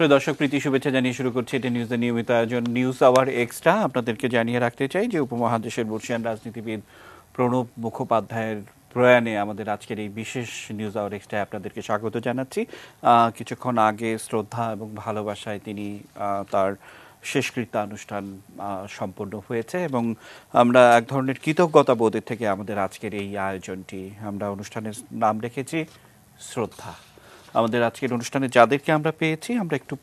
প্রিয় দর্শক, প্রীতি শুভেচ্ছা জানিয়ে শুরু করছি এটি নিউজের নিয়মিত আয়োজন নিউজ আওয়ার এক্সট্রা। আপনাদেরকে জানিয়ে রাখতে চাই যে উপমহাদেশের বর্ষিয়ান রাজনীতিবিদ প্রণব মুখোপাধ্যায়ের প্রয়াণে আমাদের আজকের এই বিশেষ নিউজ আওয়ার এক্সট্রায় আপনাদেরকে স্বাগত জানাচ্ছি। কিছুক্ষণ আগে শ্রদ্ধা এবং ভালোবাসায় তিনি তার শেষকৃত্যানুষ্ঠান সম্পন্ন হয়েছে এবং আমরা এক ধরনের কৃতজ্ঞতা বোধের থেকে আমাদের আজকের এই আয়োজনটি আমরা অনুষ্ঠানের নাম রেখেছি শ্রদ্ধা। আমাদের আজকের অনুষ্ঠানে যাদেরকে আমরা পেয়েছি আমরা একটু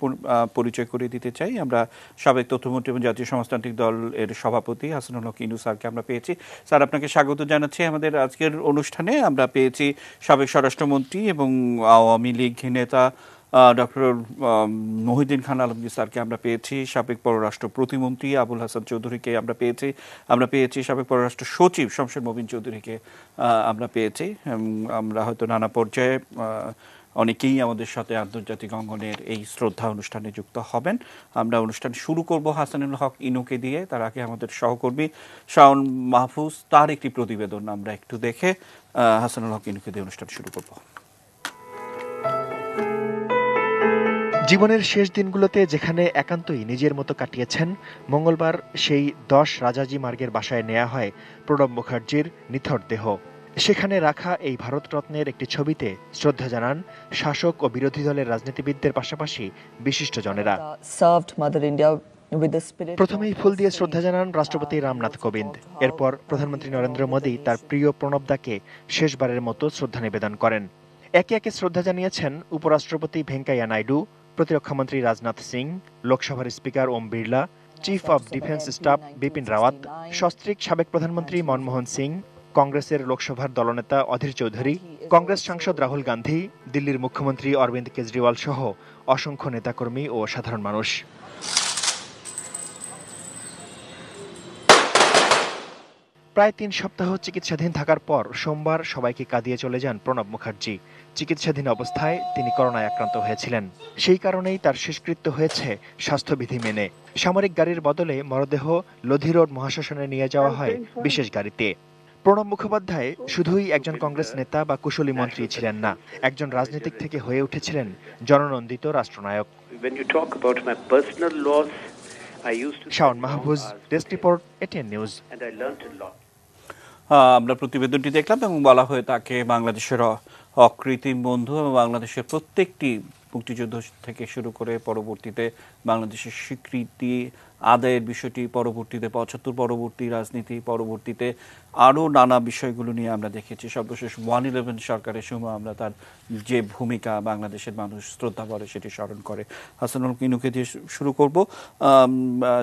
পরিচয় করে দিতে চাই। আমরা সাবেক তথ্যমন্ত্রী এবং জাতীয় সমাজতান্ত্রিক দল এর সভাপতি হাসানুল হক ইনু স্যারকে আমরা পেয়েছি। স্যার, আপনাকে স্বাগত জানাচ্ছি আমাদের আজকের অনুষ্ঠানে। আমরা পেয়েছি সাবেক স্বরাষ্ট্রমন্ত্রী এবং আওয়ামী লীগ নেতা ডক্টর মহিউদ্দিন খান আলমগীর স্যারকে আমরা পেয়েছি। সাবেক পররাষ্ট্র প্রতিমন্ত্রী আবুল হাসান চৌধুরীকে আমরা পেয়েছি সাবেক পররাষ্ট্র সচিব শমশের মবিন চৌধুরীকে আমরা পেয়েছি। আমরা হয়তো নানা পর্যায়ে অনেকেই আমাদের সাথে আন্তর্জাতিক অঙ্গনের এই শ্রদ্ধা অনুষ্ঠানে যুক্ত হবেন। আমরা অনুষ্ঠান শুরু করব হাসানুল হক ইনুকে দিয়ে। তার আগে আমাদের সহকর্মী শাওন মাহফুজ তার একটি প্রতিবেদন আমরা একটু দেখে হাসানুল হক ইনুকে দিয়ে অনুষ্ঠান শুরু করব। জীবনের শেষ দিনগুলোতে যেখানে একান্তই নিজের মতো কাটিয়েছেন, মঙ্গলবার সেই 10 রাজাজি মার্গের বাসায় নেওয়া হয় প্রণব মুখার্জির নিথর দেহ। সেখানে রাখা এই ভারতরত্নের একটি ছবিতে শ্রদ্ধা জানান শাসক ও বিরোধী দলের রাজনীতিবিদদের পাশাপাশি বিশিষ্টজনেরা। প্রথমেই ফুল দিয়ে শ্রদ্ধা জানান রাষ্ট্রপতি রামনাথ কোবিন্দ। এরপর প্রধানমন্ত্রী নরেন্দ্র মোদী তার প্রিয় প্রণবদাকে শেষবারের মতো শ্রদ্ধা নিবেদন করেন। একে একে শ্রদ্ধা জানিয়েছেন উপরাষ্ট্রপতি ভেঙ্কাইয়া নাইডু, প্রতিরক্ষামন্ত্রী রাজনাথ সিং, লোকসভার speaker Om Birla, chief of defence staff Bipin Rawat, সস্ত্রীক সাবেক প্রধানমন্ত্রী মনমোহন সিং, কংগ্রেসের লোকসভার দলনেতা অধীর চৌধুরী, কংগ্রেস সাংসদ রাহুল গান্ধী, দিল্লির মুখ্যমন্ত্রী অরবিন্দ কেজরিওয়াল সহ অসংখ্য নেতাকর্মী ও সাধারণ মানুষ। প্রায় 3 সপ্তাহ চিকিৎসাধীন থাকার পর সোমবার সবাইকে কাঁদিয়ে চলে যান প্রণব মুখার্জি। চিকিৎসাধীন অবস্থায় তিনি করোনায় আক্রান্ত হয়েছিলেন। সেই কারণেই তার শেষকৃত্য হয়েছে স্বাস্থ্যবিধি মেনে। সামরিক গাড়ির বদলে মরদেহ লোধি রোড মহাশ্মশানে নিয়ে যাওয়া হয় বিশেষ গাড়িতে। প্রণব মুখোপাধ্যায় শুধুই একজন কংগ্রেস নেতা বা কুশলী মন্ত্রী ছিলেন না, একজন রাজনীতিক থেকে হয়ে উঠেছিলেন জননন্দিত রাষ্ট্রনায়ক। Shaon Mahfuz, desk report, ATN news. আমরা প্রতিবেদনটি দেখলাম এবং বলা হয়ে তাকে বাংলাদেশের অকৃত্রিম বন্ধু এবং বাংলাদেশের প্রত্যেকটি মুক্তিযুদ্ধ থেকে শুরু করে পরবর্তীতে বাংলাদেশের স্বীকৃতি আদায়ের বিষয়টি, পরবর্তীতে ৭৫ পরবর্তী রাজনীতি, পরবর্তীতে আরও নানা বিষয়গুলো নিয়ে আমরা দেখেছি। সর্বশেষ 1/11 সরকারের সময় আমরা তার যে ভূমিকা বাংলাদেশের মানুষ শ্রদ্ধা করে সেটি স্মরণ করে। হাসানুল কিনুকে দিয়ে শুরু করব।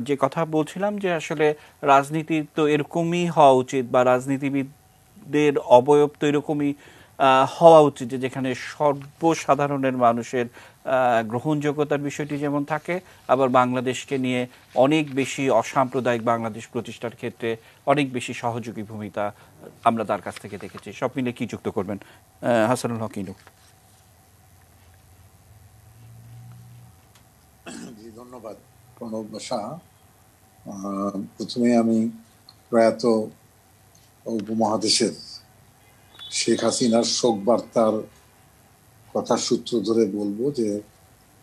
যে কথা বলছিলাম যে আসলে রাজনীতি তো এরকমই হওয়া উচিত বা রাজনীতিবিদদের অবয়ব তো এরকমই হওয়া উচিত যে যেখানে সর্বসাধারণের মানুষের গ্রহণযোগ্যতার বিষয়টি যেমন থাকে, আবার বাংলাদেশকে নিয়ে অনেক বেশি অসাম্প্রদায়িক বাংলাদেশ প্রতিষ্ঠার ক্ষেত্রে অনেক বেশি সহযোগী ভূমিকা আমরা তার কাছ থেকে দেখেছি। সব মিলে কি যুক্ত করবেন হাসানুল হক ইনু? ধন্যবাদ প্রণব বাসা। প্রথমে আমি প্রয়াত উপমহাদেশের শেখ হাসিনার শোক বার্তার কথার সূত্র ধরে বলবো যে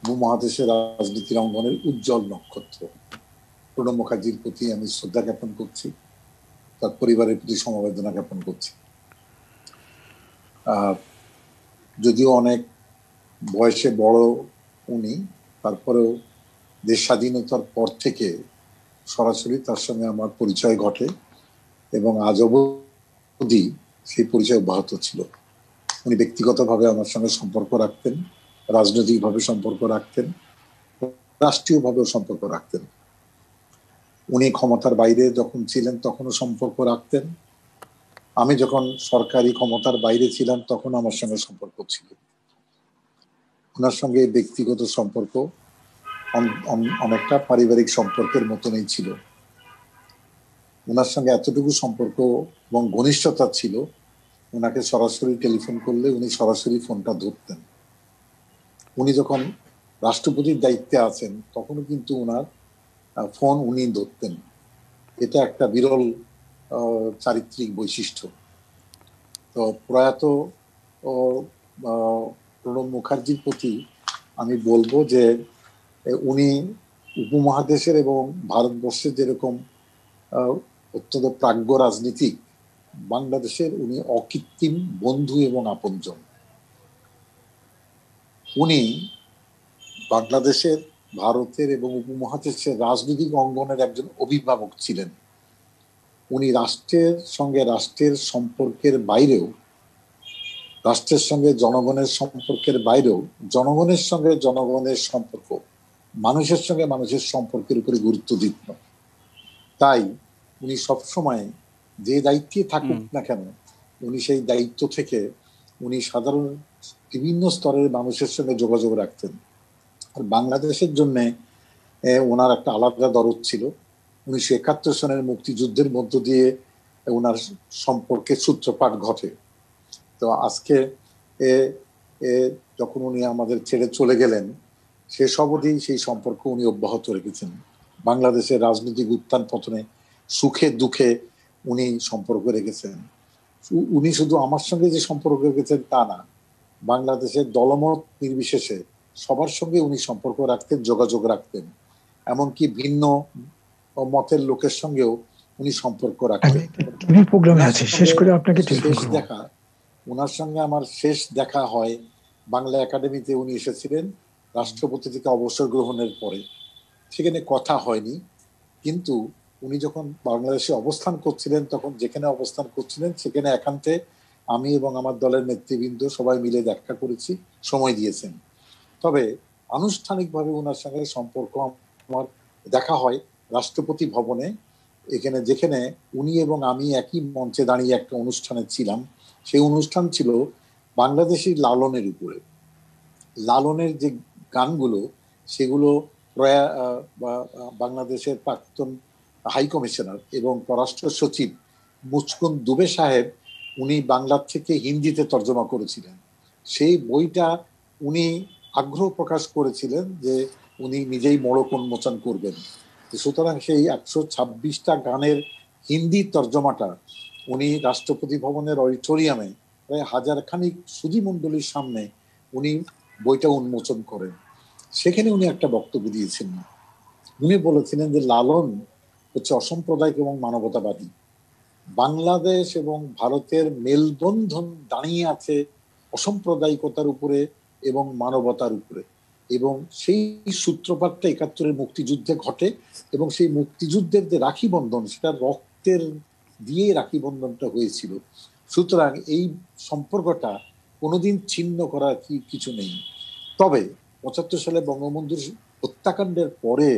উপমহাদেশের রাজনীতির অঙ্গনের উজ্জ্বল নক্ষত্র প্রণব মুখার্জির প্রতি আমি শ্রদ্ধা জ্ঞাপন করছি, তার পরিবারের প্রতি সমবেদনা জ্ঞাপন করছি। যদিও অনেক বয়সে বড় উনি, তারপরেও দেশ স্বাধীনতার পর থেকে সরাসরি তার সঙ্গে আমার পরিচয় ঘটে এবং আজ অবধি সেই পরিচয় অব্যাহত ছিল। উনি ব্যক্তিগতভাবে আমার সঙ্গে সম্পর্ক রাখতেন, রাজনৈতিকভাবে সম্পর্ক রাখতেন, রাষ্ট্রীয়ভাবেও সম্পর্ক রাখতেন। উনি ক্ষমতার বাইরে যখন ছিলেন তখনও সম্পর্ক রাখতেন, আমি যখন সরকারি ক্ষমতার বাইরে ছিলাম তখন আমার সঙ্গে সম্পর্ক ছিল। ওনার সঙ্গে ব্যক্তিগত সম্পর্ক অনেকটা পারিবারিক সম্পর্কের মতনই ছিল। ওনার সঙ্গে এতটুকু সম্পর্ক এবং ঘনিষ্ঠতা ছিল, ওনাকে সরাসরি টেলিফোন করলে উনি সরাসরি ফোনটা ধরতেন। উনি যখন রাষ্ট্রপতির দায়িত্বে আছেন তখনও কিন্তু ওনার ফোন উনি ধরতেন। এটা একটা বিরল চারিত্রিক বৈশিষ্ট্য। তো প্রয়াত প্রণব মুখার্জির প্রতি আমি বলবো যে উনি উপমহাদেশের এবং ভারতবর্ষের যেরকম অত্যন্ত প্রাজ্ঞ রাজনীতিক, বাংলাদেশের উনি অকৃত্রিম বন্ধু এবং আপনজন। উনি বাংলাদেশের, ভারতের এবং উপমহাদেশের রাজনৈতিক অঙ্গনের একজন অভিভাবক ছিলেন। উনি রাষ্ট্রের সম্পর্কের বাইরেও, রাষ্ট্রের সঙ্গে জনগণের সম্পর্কের বাইরেও জনগণের সঙ্গে জনগণের সম্পর্ক, মানুষের সঙ্গে মানুষের সম্পর্কের উপরে গুরুত্ব দিতেন। তাই উনি সবসময় যে দায়িত্বে থাকুক না কেন, উনি সেই দায়িত্ব থেকে উনি সাধারণ বিভিন্ন স্তরের মানুষের সঙ্গে যোগাযোগ রাখতেন। আর বাংলাদেশের জন্য ওনার একটা আলাদা দরদ ছিল। 1971 সনের মুক্তিযুদ্ধের মধ্য দিয়ে ওনার সম্পর্কের সূত্রপাত ঘটে। তো আজকে যখন উনি আমাদের ছেড়ে চলে গেলেন, শেষ অবধি সেই সম্পর্ক উনি অব্যাহত রেখেছেন। বাংলাদেশের রাজনৈতিক উত্থান পতনে, সুখে দুঃখে উনি সম্পর্ক রেখেছেন। উনি শুধু আমার সঙ্গে যে সম্পর্ক রেখেছেন তা না, বাংলাদেশের দলমত নির্বিশেষে সবার সঙ্গে উনি সম্পর্ক রাখতেন, যোগাযোগ রাখতেন। এমনকি ভিন্ন মতের লোকের সঙ্গেও উনি সম্পর্ক রাখতেন। ওনার সঙ্গে আমার শেষ দেখা হয় বাংলা একাডেমিতে। উনি এসেছিলেন রাষ্ট্রপতি থেকে অবসর গ্রহণের পরে। সেখানে কথা হয়নি, কিন্তু উনি যখন বাংলাদেশে অবস্থান করছিলেন, তখন যেখানে অবস্থান করছিলেন সেখানে একান্তে আমি এবং আমার দলের নেতৃবৃন্দ সবাই মিলে দেখা করেছি, সময় দিয়েছেন। তবে আনুষ্ঠানিকভাবে ওনার সঙ্গে সম্পর্ক আমার দেখা হয় রাষ্ট্রপতি ভবনে, এখানে যেখানে উনি এবং আমি একই মঞ্চে দাঁড়িয়ে একটা অনুষ্ঠানে ছিলাম। সেই অনুষ্ঠান ছিল বাংলাদেশি লালনের উপরে। লালনের যে গানগুলো, সেগুলো বাংলাদেশের প্রাক্তন হাই কমিশনার এবং পররাষ্ট্র সচিব মুচকুন দুবে সাহেব উনি বাংলা থেকে হিন্দিতে তর্জমা করেছিলেন। সেই বইটা উনি আগ্রহ প্রকাশ করেছিলেন যে উনি নিজেই মোড়ক উন্মোচন করবেন। সুতরাং সেই 126টা গানের হিন্দি তর্জমাটা উনি রাষ্ট্রপতি ভবনের অডিটোরিয়ামে প্রায় 1000 খানিক সুধীমণ্ডলীর সামনে উনি বইটা উন্মোচন করেন। সেখানে উনি একটা বক্তব্য দিয়েছেন। উনি বলেছিলেন যে লালন হচ্ছে অসাম্প্রদায়িক এবং মানবতাবাদী। বাংলাদেশ এবং ভারতের মেলবন্ধন দাঁড়িয়ে আছে অসাম্প্রদায়িকতার উপরে এবং মানবতার উপরে, এবং সেই সূত্রপাতটা 71-এর মুক্তিযুদ্ধে ঘটে। এবং সেই মুক্তিযুদ্ধের যে রাখি বন্ধন, সেটা রক্তের দিয়ে রাখি বন্ধনটা হয়েছিল। সুতরাং এই সম্পর্কটা কোনোদিন ছিন্ন করার কিছু নেই। তবে 75 সালে বঙ্গবন্ধুর হত্যাকাণ্ডের পরে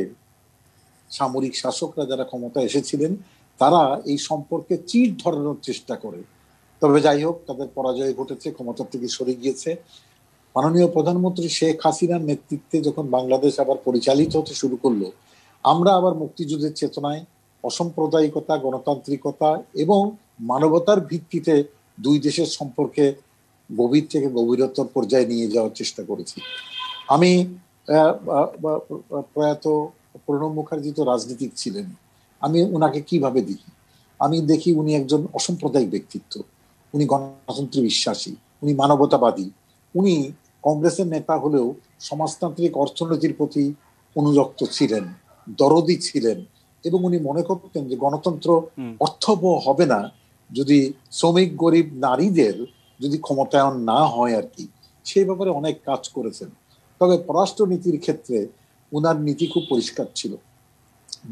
সামরিক শাসকরা যারা ক্ষমতা এসেছিলেন, তারা এই সম্পর্কে চির ধরানোর চেষ্টা করে। তবে যাই হোক, তাদের পরাজয় ঘটেছে, ক্ষমতা থেকে সরে গিয়েছে। মাননীয় প্রধানমন্ত্রী শেখ হাসিনার নেতৃত্বে যখন বাংলাদেশ আবার পরিচালিত হতে শুরু করলো, আমরা আবার মুক্তিযুদ্ধের চেতনায় অসাম্প্রদায়িকতা, গণতান্ত্রিকতা এবং মানবতার ভিত্তিতে দুই দেশের সম্পর্কে গভীর থেকে গভীরতর পর্যায়ে নিয়ে যাওয়ার চেষ্টা করেছি। আমি প্রয়াত প্রণব মুখার্জি তো রাজনীতিক ছিলেন, আমি উনাকে কিভাবে দেখি? আমি দেখি উনি একজন অসাম্প্রদায়িক ব্যক্তিত্ব, উনি গণতন্ত্রে বিশ্বাসী, উনি মানবতাবাদী। উনি কংগ্রেসের নেতা হলেও সমাজতান্ত্রিক অর্থনীতির প্রতি অনুরক্ত ছিলেন, দরদি ছিলেন, এবং উনি মনে করতেন যে গণতন্ত্র অর্থবহ হবে না যদি শ্রমিক গরিব নারীদের যদি ক্ষমতায়ন না হয় আর কি। সেই ব্যাপারে অনেক কাজ করেছেন। তবে পররাষ্ট্রনীতির ক্ষেত্রে উনার নীতি খুব পরিষ্কার ছিল।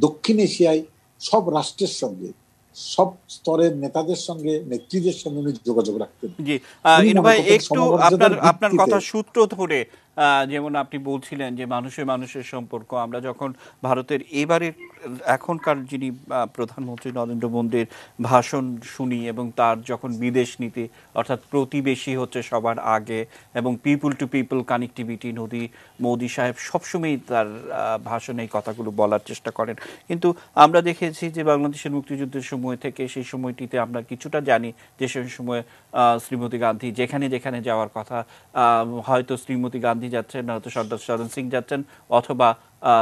দক্ষিণ এশিয়ায় সব রাষ্ট্রের সঙ্গে, সব স্তরের নেতাদের সঙ্গে, নেত্রীদের সঙ্গে উনি যোগাযোগ রাখতেন। জি, ইনু ভাই, একটু আপনার কথা সূত্র ধরে, যেমন আপনি বলছিলেন যে মানুষের মানুষের সম্পর্ক, আমরা যখন ভারতের এখনকার যিনি প্রধানমন্ত্রী নরেন্দ্র মোদীর ভাষণ শুনি, এবং তার যখন বিদেশ নীতি, অর্থাৎ প্রতিবেশী হচ্ছে সবার আগে, এবং people to people connectivity, Modi সাহেব সবসময় তার ভাষণে এই কথাগুলো বলার চেষ্টা করেন। কিন্তু আমরা দেখেছি যে বাংলাদেশের মুক্তিযুদ্ধের সময় থেকে সেই সময়টিতে আমরা কিছুটা জানি যে সেই সময় শ্রীমতী গান্ধী যেখানে যেখানে যাওয়ার কথা, হয়তো শ্রীমতী গান্ধী যাচ্ছেন, হয়তো সর্দার শরণ সিং যাচ্ছেন, অথবা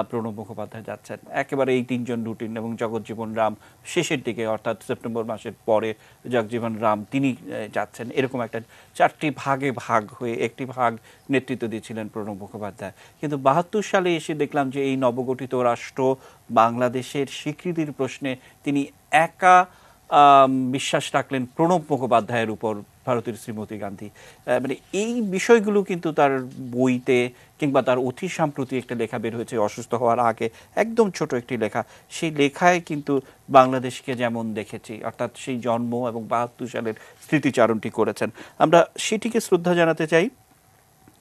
প্রণব মুখোপাধ্যায় যাচ্ছেন, একেবারে এই তিনজন রুটিন, এবং জগজ্জীবন রাম শেষের দিকে অর্থাৎ সেপ্টেম্বর মাসের পরে জগজ্জীবন রাম তিনি যাচ্ছেন, এরকম একটা চারটি ভাগে ভাগ হয়ে একটি ভাগ নেতৃত্ব দিয়েছিলেন প্রণব মুখোপাধ্যায়। কিন্তু ৭২ সালে এসে দেখলাম যে এই নবগঠিত রাষ্ট্র বাংলাদেশের স্বীকৃতির প্রশ্নে তিনি একা বিশ্বাস রাখলেন প্রণব মুখোপাধ্যায়ের উপর, ভারতের শ্রীমতী গান্ধী। মানে এই বিষয়গুলো কিন্তু তার বইতে কিংবা তার অতি সাম্প্রতিক একটা লেখা বের হয়েছে অসুস্থ হওয়ার আগে, একদম ছোট একটি লেখা, সেই লেখায় কিন্তু বাংলাদেশকে যেমন দেখেছি, অর্থাৎ সেই জন্ম এবং ৭২ সালের স্মৃতিচারণটি করেছেন। আমরা সেটিকে শ্রদ্ধা জানাতে চাই।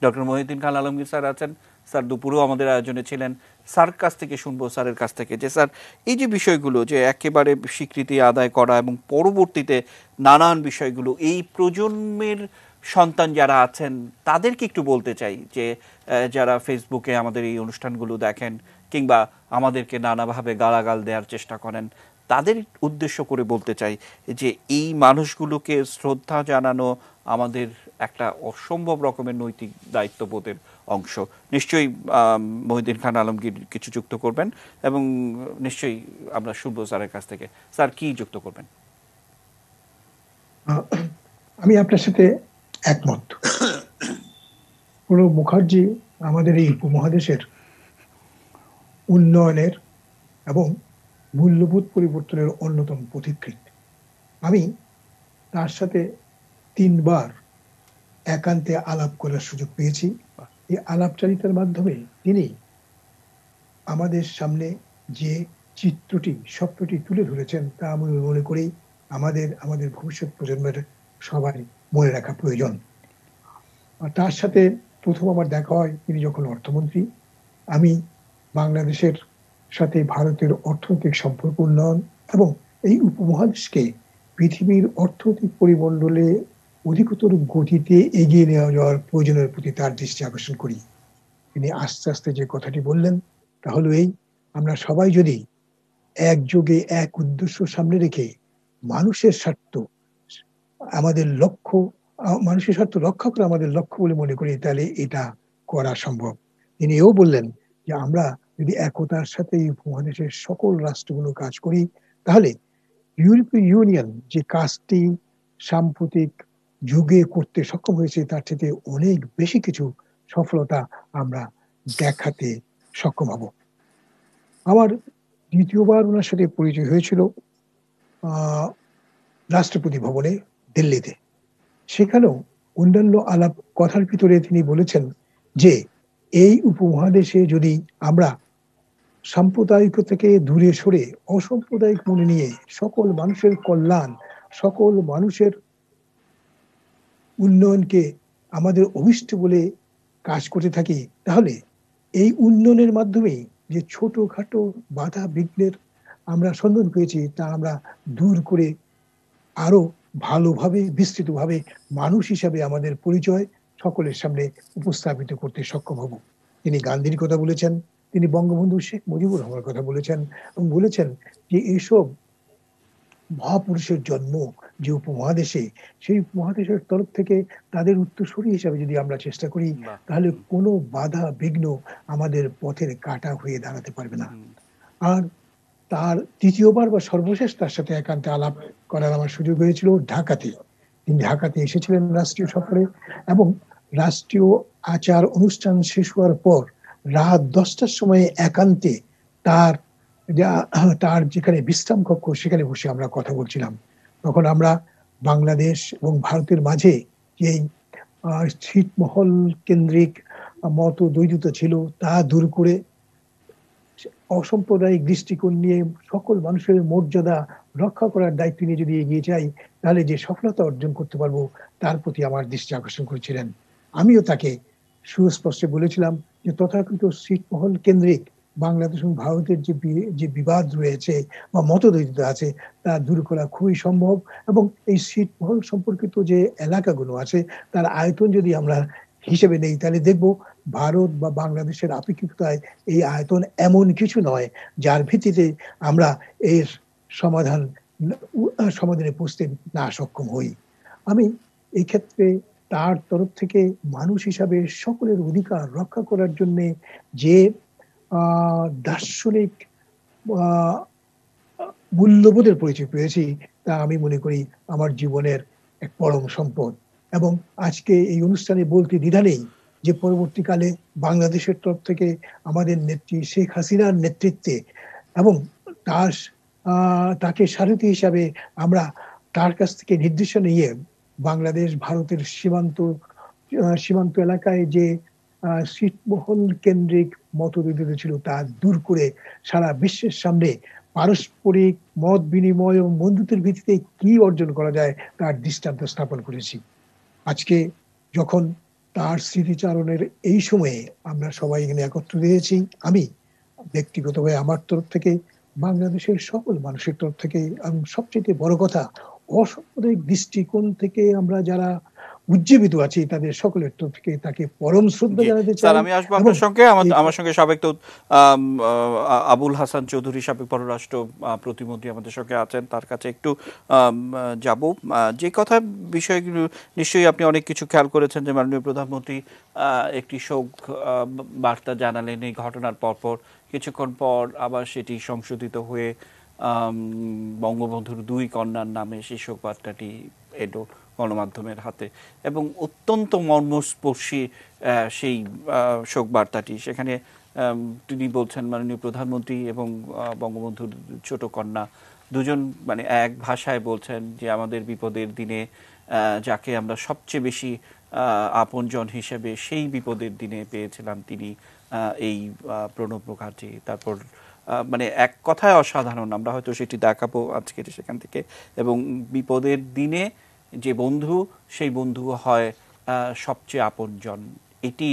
ডক্টর মহিউদ্দিন খান আলমগীর স্যার আছেন, স্যার দুপুরেও আমাদের আয়োজনে ছিলেন। স্যার কাছ থেকে শুনবো, স্যারের কাছ থেকে, যে স্যার এই যে বিষয়গুলো যে একেবারে স্বীকৃতি আদায় করা এবং পরবর্তীতে নানান বিষয়গুলো এই প্রজন্মের সন্তান যারা আছেন তাদেরকে একটু বলতে চাই, যে যারা ফেসবুকে আমাদের এই অনুষ্ঠানগুলো দেখেন কিংবা আমাদেরকে নানাভাবে গালাগাল দেওয়ার চেষ্টা করেন, তাদের উদ্দেশ্য করে বলতে চাই যে এই মানুষগুলোকে শ্রদ্ধা জানানো আমাদের একটা অসম্ভব রকমের নৈতিক দায়িত্ববোধের অংশ। নিশ্চয়ই মহিউদ্দিন খান আলমগীর কিছু যুক্ত করবেন এবং নিশ্চয়ই আমরা শুনবো স্যারের কাছ থেকে। স্যার কি যুক্ত করবেন? আমি আপনার সাথে একমত। প্রণব মুখার্জি আমাদের এই উপমহাদেশের উন্নয়নের এবং মূল্যবোধ পরিবর্তনের অন্যতম পথিকৃৎ। আমি তার সাথে ৩ বার একান্তে আলাপ করার সুযোগ পেয়েছি। এই আলাপচারিতার মাধ্যমে তিনি আমাদের সামনে যে চিত্রটি, স্বপ্নটি তুলে ধরেছেন তা আমি মনে করি আমাদের ভবিষ্যৎ প্রজন্মের সবাই মনে রাখা প্রয়োজন। আর তার সাথে প্রথম আমার দেখা হয় তিনি যখন অর্থমন্ত্রী। আমি বাংলাদেশের সাথে ভারতের অর্থনৈতিক সম্পর্ক উন্নয়ন এবং এই উপমহাদেশকে পৃথিবীর অর্থনৈতিক পরিমণ্ডলে অধিকতর গতিতে এগিয়ে নেওয়া যাওয়ার প্রয়োজনের প্রতি তার দৃষ্টি আকর্ষণ করি। তিনি আস্তে আস্তে যে কথাটি বললেন তা হলো এই, আমরা সবাই যদি একযোগে এক উদ্দেশ্য সামনে রেখে মানুষের স্বার্থ আমাদের লক্ষ্য, মানুষের স্বার্থ রক্ষা করা আমাদের লক্ষ্য বলে মনে করি, তাহলে এটা করা সম্ভব। তিনি এও বললেন যে আমরা যদি একতার সাথে এই উপমহাদেশের সকল রাষ্ট্রগুলো কাজ করি, তাহলে ইউরোপীয় ইউনিয়ন যে কাজটি সাম্প্রতিক যুগে করতে সক্ষম হয়েছে তার থেকে অনেক বেশি কিছু সফলতা আমরা দেখাতে সক্ষম হব। আমার দ্বিতীয়বার ওনার সাথে পরিচয় হয়েছিল রাষ্ট্রপতি ভবনে দিল্লিতে। সেখানেও অন্যান্য আলাপ কথার ভিতরে তিনি বলেছেন যে এই উপমহাদেশে যদি আমরা সাম্প্রদায়িক থেকে দূরে সরে অসাম্প্রদায়িক মনে নিয়ে সকল মানুষের কল্যাণ, সকল মানুষের উন্নয়নকে আমাদের অভিষ্ট বলে কাজ করতে থাকি, তাহলে এই উন্নয়নের মাধ্যমে যে ছোটখাটো বাধা বিঘ্নের আমরা সন্ধান পেয়েছি তা আমরা দূর করে আরো ভালোভাবে বিস্তৃতভাবে মানুষ হিসাবে আমাদের পরিচয় সকলের সামনে উপস্থাপিত করতে সক্ষম হব। তিনি গান্ধীর কথা বলেছেন, তিনি বঙ্গবন্ধু শেখ মুজিবুর রহমানের কথা বলেছেন এবং বলেছেন যে এইসব মহাপুরুষের জন্ম যে উপমহাদেশে, সেই উপমহাদেশের তরফ থেকে তাদের উত্তরসূরি হিসাবে যদি আমরা চেষ্টা করি, তাহলে কোনো বাধা বিঘ্ন আমাদের পথের কাঁটা হয়ে দাঁড়াতে পারবে না। আর তার তৃতীয়বার বা সর্বশেষ তার সাথে একান্তে আলাপ করার আমার সুযোগ হয়েছিল ঢাকাতে। তিনি ঢাকাতে এসেছিলেন রাষ্ট্রীয় সফরে এবং রাষ্ট্রীয় আচার অনুষ্ঠান শেষ হওয়ার পর রাত 10টার সময় একান্তে তার যেখানে বিশ্রাম কক্ষ সেখানে বসে আমরা কথা বলছিলাম। তখন আমরা বাংলাদেশ এবং ভারতের মাঝে যে ছিটমহল কেন্দ্রিক মত দ্বৈধতা ছিল তা দূর করে অসাম্প্রদায়িক দৃষ্টিকোণ নিয়ে সকল মানুষের মর্যাদা রক্ষা করার দায়িত্ব নিয়ে যদি এগিয়ে যাই, তাহলে যে সফলতা অর্জন করতে পারবো তার প্রতি আমার দৃষ্টি আকর্ষণ করেছিলেন। আমিও তাকে সুস্পষ্টে বলেছিলাম যে তথাকথিত ছিটমহল কেন্দ্রিক বাংলাদেশ এবং ভারতের যে বিবাদ রয়েছে বা মতদ্বৈধতা আছে তা দূর করা খুবই সম্ভব, এবং এই ছিটমহল সম্পর্কিত যে এলাকাগুলো আছে তার আয়তন যদি আমরা হিসেবে নেই, তাহলে দেখব ভারত বা বাংলাদেশের আপেক্ষিকতায় এই আয়তন এমন কিছু নয় যার ভিত্তিতে আমরা এর সমাধানে পৌঁছতে না সক্ষম হই। আমি এই ক্ষেত্রে তার তরফ থেকে মানুষ হিসাবে সকলের অধিকার রক্ষা করার জন্য যে দার্শনিক আহ, মূল্যবোধের পরিচয় পেয়েছি, তা আমি মনে করি আমার জীবনের এক পরম সম্পদ। এবং আজকে এই অনুষ্ঠানে বলতে দ্বিধা নেই যে পরবর্তীকালে বাংলাদেশের তরফ থেকে আমাদের নেত্রী শেখ হাসিনার নেতৃত্বে এবং তার তাকে সারথি হিসাবে আমরা তার কাছ থেকে নির্দেশনা নিয়ে বাংলাদেশ ভারতের সীমান্ত এলাকায় যে ছিটমহল কেন্দ্রিক মতবিরোধ ছিল তা দূর করে সারা বিশ্বের সামনে পারস্পরিক মত বিনিময় এবং বন্ধুত্বের ভিত্তিতে কি অর্জন করা যায় তার দৃষ্টান্ত স্থাপন করেছি। আজকে যখন তার স্মৃতিচারণের এই সময়ে আমরা সবাই এখানে একত্রিত হয়েছি, আমি ব্যক্তিগতভাবে আমার তরফ থেকে, বাংলাদেশের সকল মানুষের তরফ থেকে, এবং সবচেয়ে বড় কথা অসাম্প্রদায়িক দৃষ্টিকোণ থেকে আমরা যারা উজ্জীবিত আছি তাদের সকলের তরফ থেকে তাকে পরম শ্রদ্ধা জানাতে চাই। স্যার, আমি আসবো আপনার সঙ্গে। আমার সঙ্গে সাবেক তো আবুল হাসান চৌধুরী, সাবেক পররাষ্ট্র প্রতিমন্ত্রী আমাদের সঙ্গে আছেন, তার কাছে একটু যাব। যে কথা বিষয়গুলো নিশ্চয়ই আপনি অনেক কিছু খেয়াল করেছেন যে মাননীয় প্রধানমন্ত্রী একটি শোক বার্তা জানালেন এই ঘটনার পরপর। কিছুক্ষণ পর আবার সেটি সংশোধিত হয়ে বঙ্গবন্ধুর 2 কন্যার নামে সেই শোক বার্তাটি এলো গণমাধ্যমের হাতে, এবং অত্যন্ত মর্মস্পর্শী সেই শোক বার্তাটি। সেখানে তিনি বলছেন, মাননীয় প্রধানমন্ত্রী এবং বঙ্গবন্ধুর ছোট কন্যা দুজন মানে এক ভাষায় বলছেন যে আমাদের বিপদের দিনে যাকে আমরা সবচেয়ে বেশি আপনজন হিসেবে সেই বিপদের দিনে পেয়েছিলাম তিনি এই প্রণব মুখার্জি। তারপর মানে এক কথায় অসাধারণ, আমরা হয়তো সেটি দেখাবো আজকে সেখান থেকে। এবং বিপদের দিনে যে বন্ধু, সেই বন্ধু হয় সবচেয়ে আপনজন। এটি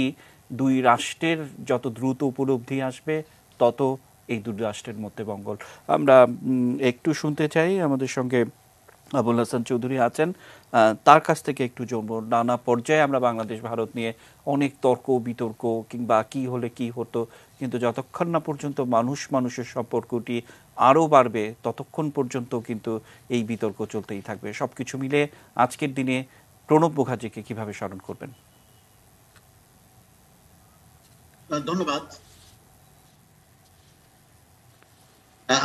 2 রাষ্ট্রের যত দ্রুত উপলব্ধি আসবে তত এই 2 রাষ্ট্রের মধ্যে মঙ্গল। আমরা একটু শুনতে চাই, আমাদের সঙ্গে আবুল হাসান চৌধুরী আছেন, তার কাছ থেকে একটু জানবো। নানা পর্যায়ে আমরা বাংলাদেশ ভারত নিয়ে অনেক তর্ক বিতর্ক কিংবা কি হলে কি হতো, কিন্তু যতক্ষণ না পর্যন্ত মানুষের সম্পর্কটি আরও বাড়বে ততক্ষণ পর্যন্ত কিন্তু এই বিতর্ক চলতেই থাকবে। সবকিছু মিলে আজকের দিনে প্রণব মুখার্জিকে কিভাবে স্মরণ করবেন? ধন্যবাদ।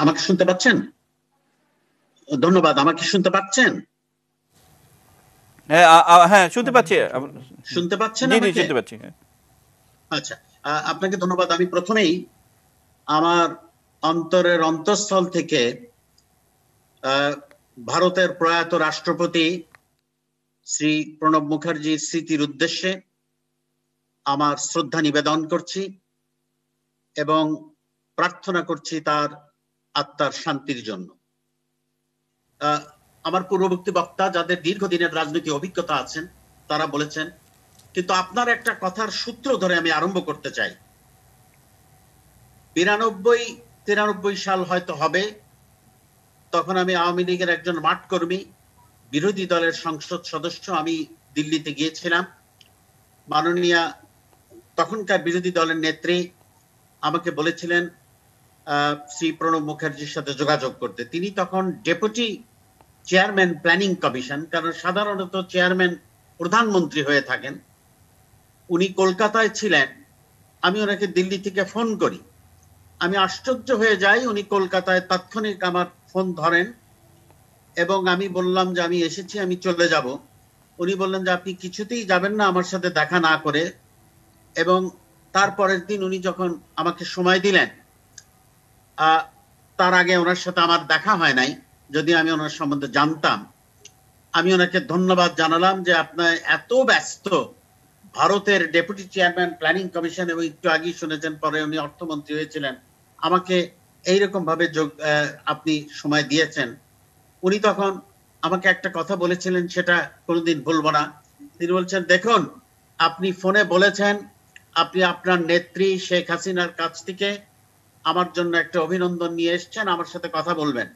আমাকে শুনতে পাচ্ছেন? ধন্যবাদ। আমাকে শুনতে পাচ্ছেন? হ্যাঁ, শুনতে পাচ্ছি। শুনতে পাচ্ছেন? জি, শুনতে পাচ্ছি। আচ্ছা, আপনাকে ধন্যবাদ। আমি প্রথমেই আমার অন্তরের অন্তঃস্থল থেকে ভারতের প্রয়াত রাষ্ট্রপতি শ্রী প্রণব মুখার্জির স্মৃতির উদ্দেশ্যে আমার শ্রদ্ধা নিবেদন করছি এবং প্রার্থনা করছি তার আত্মার শান্তির জন্য। আমার পূর্ববর্তী বক্তা যাদের দীর্ঘদিনের রাজনৈতিক অভিজ্ঞতা আছেন তারা বলেছেন, কিন্তু আপনার একটা কথার সূত্র ধরে আমি আরম্ভ করতে চাই। 92-93 সাল হয়তো হবে, তখন আমি আওয়ামী লীগের একজন মাঠ কর্মী, বিরোধী দলের সংসদ সদস্য। আমি দিল্লিতে গিয়েছিলাম। মাননীয়া তখনকার বিরোধী দলের নেত্রী আমাকে বলেছিলেন শ্রী প্রণব মুখার্জির সাথে যোগাযোগ করতে। তিনি তখন ডেপুটি চেয়ারম্যান প্ল্যানিং কমিশন, কারণ সাধারণত চেয়ারম্যান প্রধানমন্ত্রী হয়ে থাকেন। উনি কলকাতায় ছিলেন। আমি ওনাকে দিল্লি থেকে ফোন করি। আমি আশ্চর্য হয়ে যাই, উনি কলকাতায় তাৎক্ষণিক আমার ফোন ধরেন এবং আমি বললাম যে আমি এসেছি, আমি চলে যাব। উনি বললেন যে আপনি কিছুতেই যাবেন না আমার সাথে দেখা না করে। এবং তারপরের দিন উনি যখন আমাকে সময় দিলেন, তার আগে ওনার সাথে আমার দেখা হয় নাই, যদি আমি ওনার সম্বন্ধে জানতাম। আমি ওনাকে ধন্যবাদ জানালাম যে আপনার এত ব্যস্ত, ভারতের ডেপুটি চেয়ারম্যান প্ল্যানিং কমিশন, এবং একটু আগেই শুনেছেন পরে উনি অর্থমন্ত্রী হয়েছিলেন, আমাকে এইরকম ভাবে আপনি সময় দিয়েছেন। উনি তখন আমাকে একটা কথা বলেছিলেন, সেটা কোনোদিন ভুলবো না। তিনি বলছেন, দেখুন আপনি ফোনে বলেছেন আপনি আপনার নেত্রী শেখ হাসিনার কাছ থেকে আমার জন্য একটা অভিনন্দন নিয়ে এসছেন, আমার সাথে কথা বলবেন।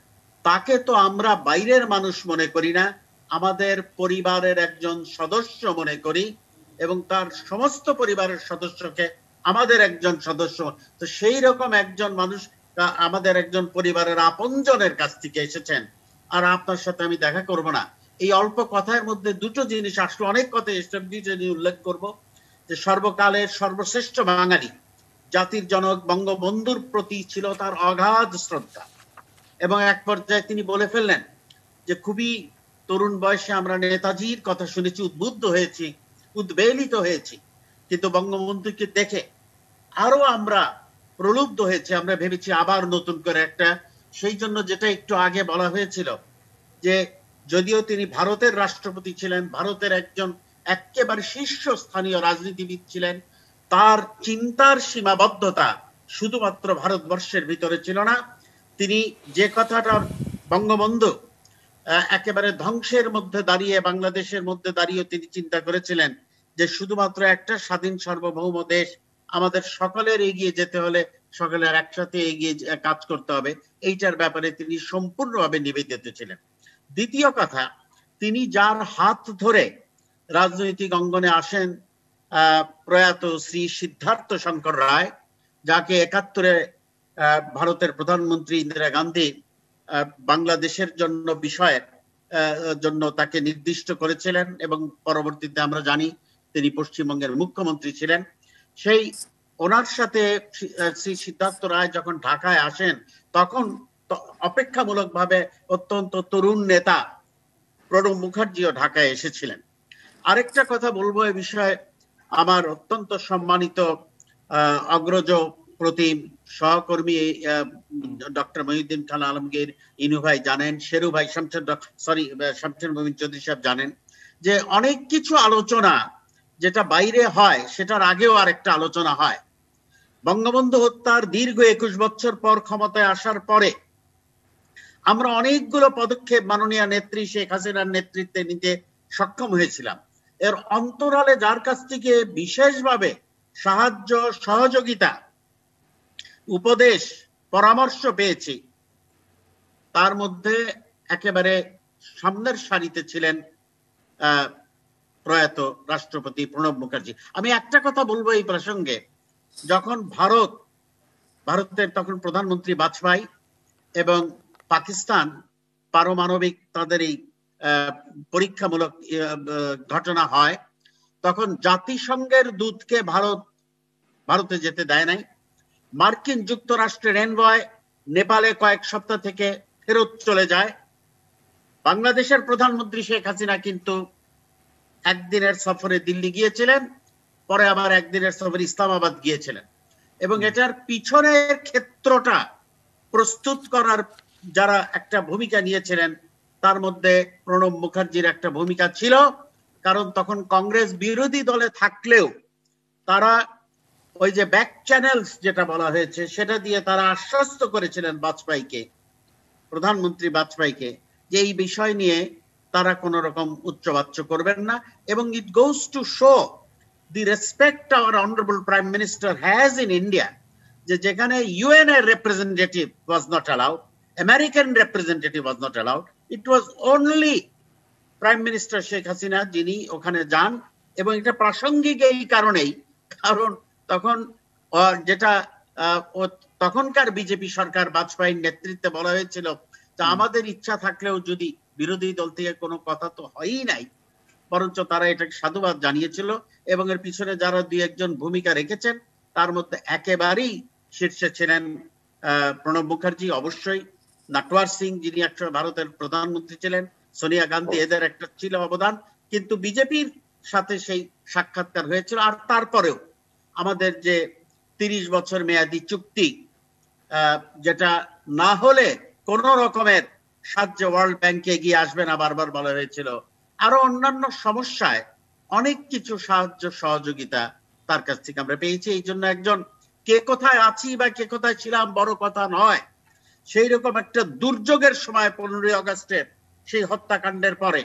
তাকে তো আমরা বাইরের মানুষ মনে করি না, আমাদের পরিবারের একজন সদস্য মনে করি, এবং তার সমস্ত পরিবারের সদস্যকে আমাদের একজন সদস্য। তো সেই রকম একজন মানুষ আমাদের একজন পরিবারের আপনজনের কাছ থেকে এসেছেন, আর আপনার সাথে আমি দেখা করব না। এই অল্প কথার মধ্যে দুটো জিনিস আসলে, অনেক কথা উল্লেখ করব, যে সর্বকালের সর্বশ্রেষ্ঠ বাঙালি জাতির জনক বঙ্গবন্ধুর প্রতি ছিল তার অগাধ শ্রদ্ধা। এবং এক পর্যায়ে তিনি বলে ফেললেন যে খুবই তরুণ বয়সে আমরা নেতাজির কথা শুনেছি, উদ্বুদ্ধ হয়েছি, উদ্বেলিত হয়েছি, কিন্তু বঙ্গবন্ধুকে দেখে আরো আমরা প্রলুব্ধ হয়েছে। আমরা ভেবেছি আবার নতুন করে একটা, সেই জন্য যেটা একটু আগে বলা হয়েছিল যে যদিও তিনি ভারতের রাষ্ট্রপতি ছিলেন, ভারতের একজন একেবারে শীর্ষস্থানীয় রাজনীতিবিদ ছিলেন, তার চিন্তার সীমাবদ্ধতা শুধুমাত্র ভারতবর্ষের ভিতরে ছিল না। তিনি যে কথাটা বঙ্গবন্ধু একেবারে ধ্বংসের মধ্যে দাঁড়িয়ে, বাংলাদেশের মধ্যে দাঁড়িয়ে তিনি চিন্তা করেছিলেন যে শুধুমাত্র একটা স্বাধীন সার্বভৌম দেশ, আমাদের সকলের এগিয়ে যেতে হলে সকলের একসাথে এগিয়ে কাজ করতে হবে, এইটার ব্যাপারে তিনি সম্পূর্ণভাবে নিবেদিত ছিলেন। দ্বিতীয় কথা, তিনি যার হাত ধরে রাজনৈতিক অঙ্গনে আসেন, প্রয়াত শ্রী সিদ্ধার্থ শঙ্কর রায়, যাকে ৭১-এ ভারতের প্রধানমন্ত্রী ইন্দিরা গান্ধী বাংলাদেশের জন্য বিষয়ের জন্য তাকে নির্দিষ্ট করেছিলেন এবং পরবর্তীতে আমরা জানি তিনি পশ্চিমবঙ্গের মুখ্যমন্ত্রী ছিলেন। সেই ওনার সাথে শ্রী সিদ্ধার্থ রায় যখন ঢাকায় আসেন, তখন অপেক্ষামূলকভাবে অত্যন্ত তরুণ নেতা প্রণব মুখার্জিও ঢাকায় এসেছিলেন। আরেকটা কথা বলবো এ বিষয়ে, আমার অত্যন্ত সম্মানিত অগ্রজ প্রতিম সহকর্মী ডক্টর মহিউদ্দিন খান আলমগীর, ইনু ভাই জানেন, শেরু ভাই, শামসুল মুবিন চৌধুরী সাহেব জানেন যে অনেক কিছু আলোচনা যেটা বাইরে হয় সেটার আগেও আরেকটা আলোচনা হয়। বঙ্গবন্ধু হত্যার দীর্ঘ ২১ বছর পর ক্ষমতায় আসার পরে আমরা অনেকগুলো পদক্ষেপ মাননীয় নেত্রী শেখ হাসিনার নেতৃত্বে নিতে সক্ষম হয়েছিলাম। এর অন্তরালে যার কাছ থেকে বিশেষভাবে সাহায্য, সহযোগিতা, উপদেশ, পরামর্শ পেয়েছি, তার মধ্যে একেবারে সামনের সারিতে ছিলেন প্রয়াত রাষ্ট্রপতি প্রণব মুখার্জি। আমি একটা কথা বলবো এই প্রসঙ্গে, যখন ভারতের তখন প্রধানমন্ত্রী বাজপেয়ী এবং পাকিস্তান পারমাণবিক তাদের এই পরীক্ষামূলক ঘটনা হয়, তখন জাতিসংঘের দূতকে ভারতে যেতে দেয় নাই। মার্কিন যুক্তরাষ্ট্রের এনভয় নেপালে কয়েক সপ্তাহ থেকে ফেরত চলে যায়। বাংলাদেশের প্রধানমন্ত্রী শেখ হাসিনা কিন্তু একদিনের সফরে দিল্লি গিয়েছিলেন, পরে আবার একদিনের সফরে ইসলামাবাদ গিয়েছিলেন। এবং এটার পিছনের ক্ষেত্রটা প্রস্তুত করার যারা একটা ভূমিকা নিয়েছিলেন, তার মধ্যে প্রণব মুখার্জির একটা ভূমিকা ছিল। কারণ তখন কংগ্রেস বিরোধী দলে থাকলেও তারা ওই যে ব্যাক চ্যানেলস যেটা বলা হয়েছে সেটা দিয়ে তারা আশ্বস্ত করেছিলেন প্রধানমন্ত্রী বাজপেয়ীকে যে এই বিষয় নিয়ে তারা কোন রকম উচ্চবাচ্য করবেন না। এবং it goes to show the respect our honourable prime minister has in India, যে যেখানে ইউএন এর representative was not allowed, American representative was not allowed, it was only prime minister Sheikh Hasina যিনি ওখানে যান। এবং এটা প্রাসঙ্গিক এই কারণেই, কারণ তখন যেটা তখনকার বিজেপি সরকার বাজপেয়ীর নেতৃত্বে বলা হয়েছিল যে আমাদের ইচ্ছা থাকলেও যদি বিরোধী দল থেকে কোনো কথা তো হয়ই নাই, বরঞ্চ তারা এটাকে সাধুবাদ জানিয়েছিল। এবং এর পিছনে যারা দুই একজন ভূমিকা রেখেছেন তার মধ্যে একেবারেই শীর্ষে ছিলেন প্রণব মুখার্জি, অবশ্যই নটওয়ার সিং যিনি একসময় ভারতের প্রধানমন্ত্রী ছিলেন, সোনিয়া গান্ধী, এদের একটা ছিল অবদান। কিন্তু বিজেপির সাথে সেই সাক্ষাৎকার হয়েছিল। আর তারপরেও আমাদের যে ৩০ বছর মেয়াদী চুক্তি, যেটা না হলে কোন রকমের সাহায্য ওয়ার্ল্ড ব্যাংকে এগিয়ে আসবে না বারবার বলা হয়েছিল, আরো অন্যান্য সমস্যায় অনেক কিছু সাহায্য সহযোগিতা তার কাছ থেকে আমরা পেয়েছি। এই জন্য একজন কে কোথায় আছি বা কে কোথায় ছিলাম বড় কথা নয়, সেই রকম একটা দুর্যোগের সময় 15ই আগস্টের সেই হত্যাকাণ্ডের পরে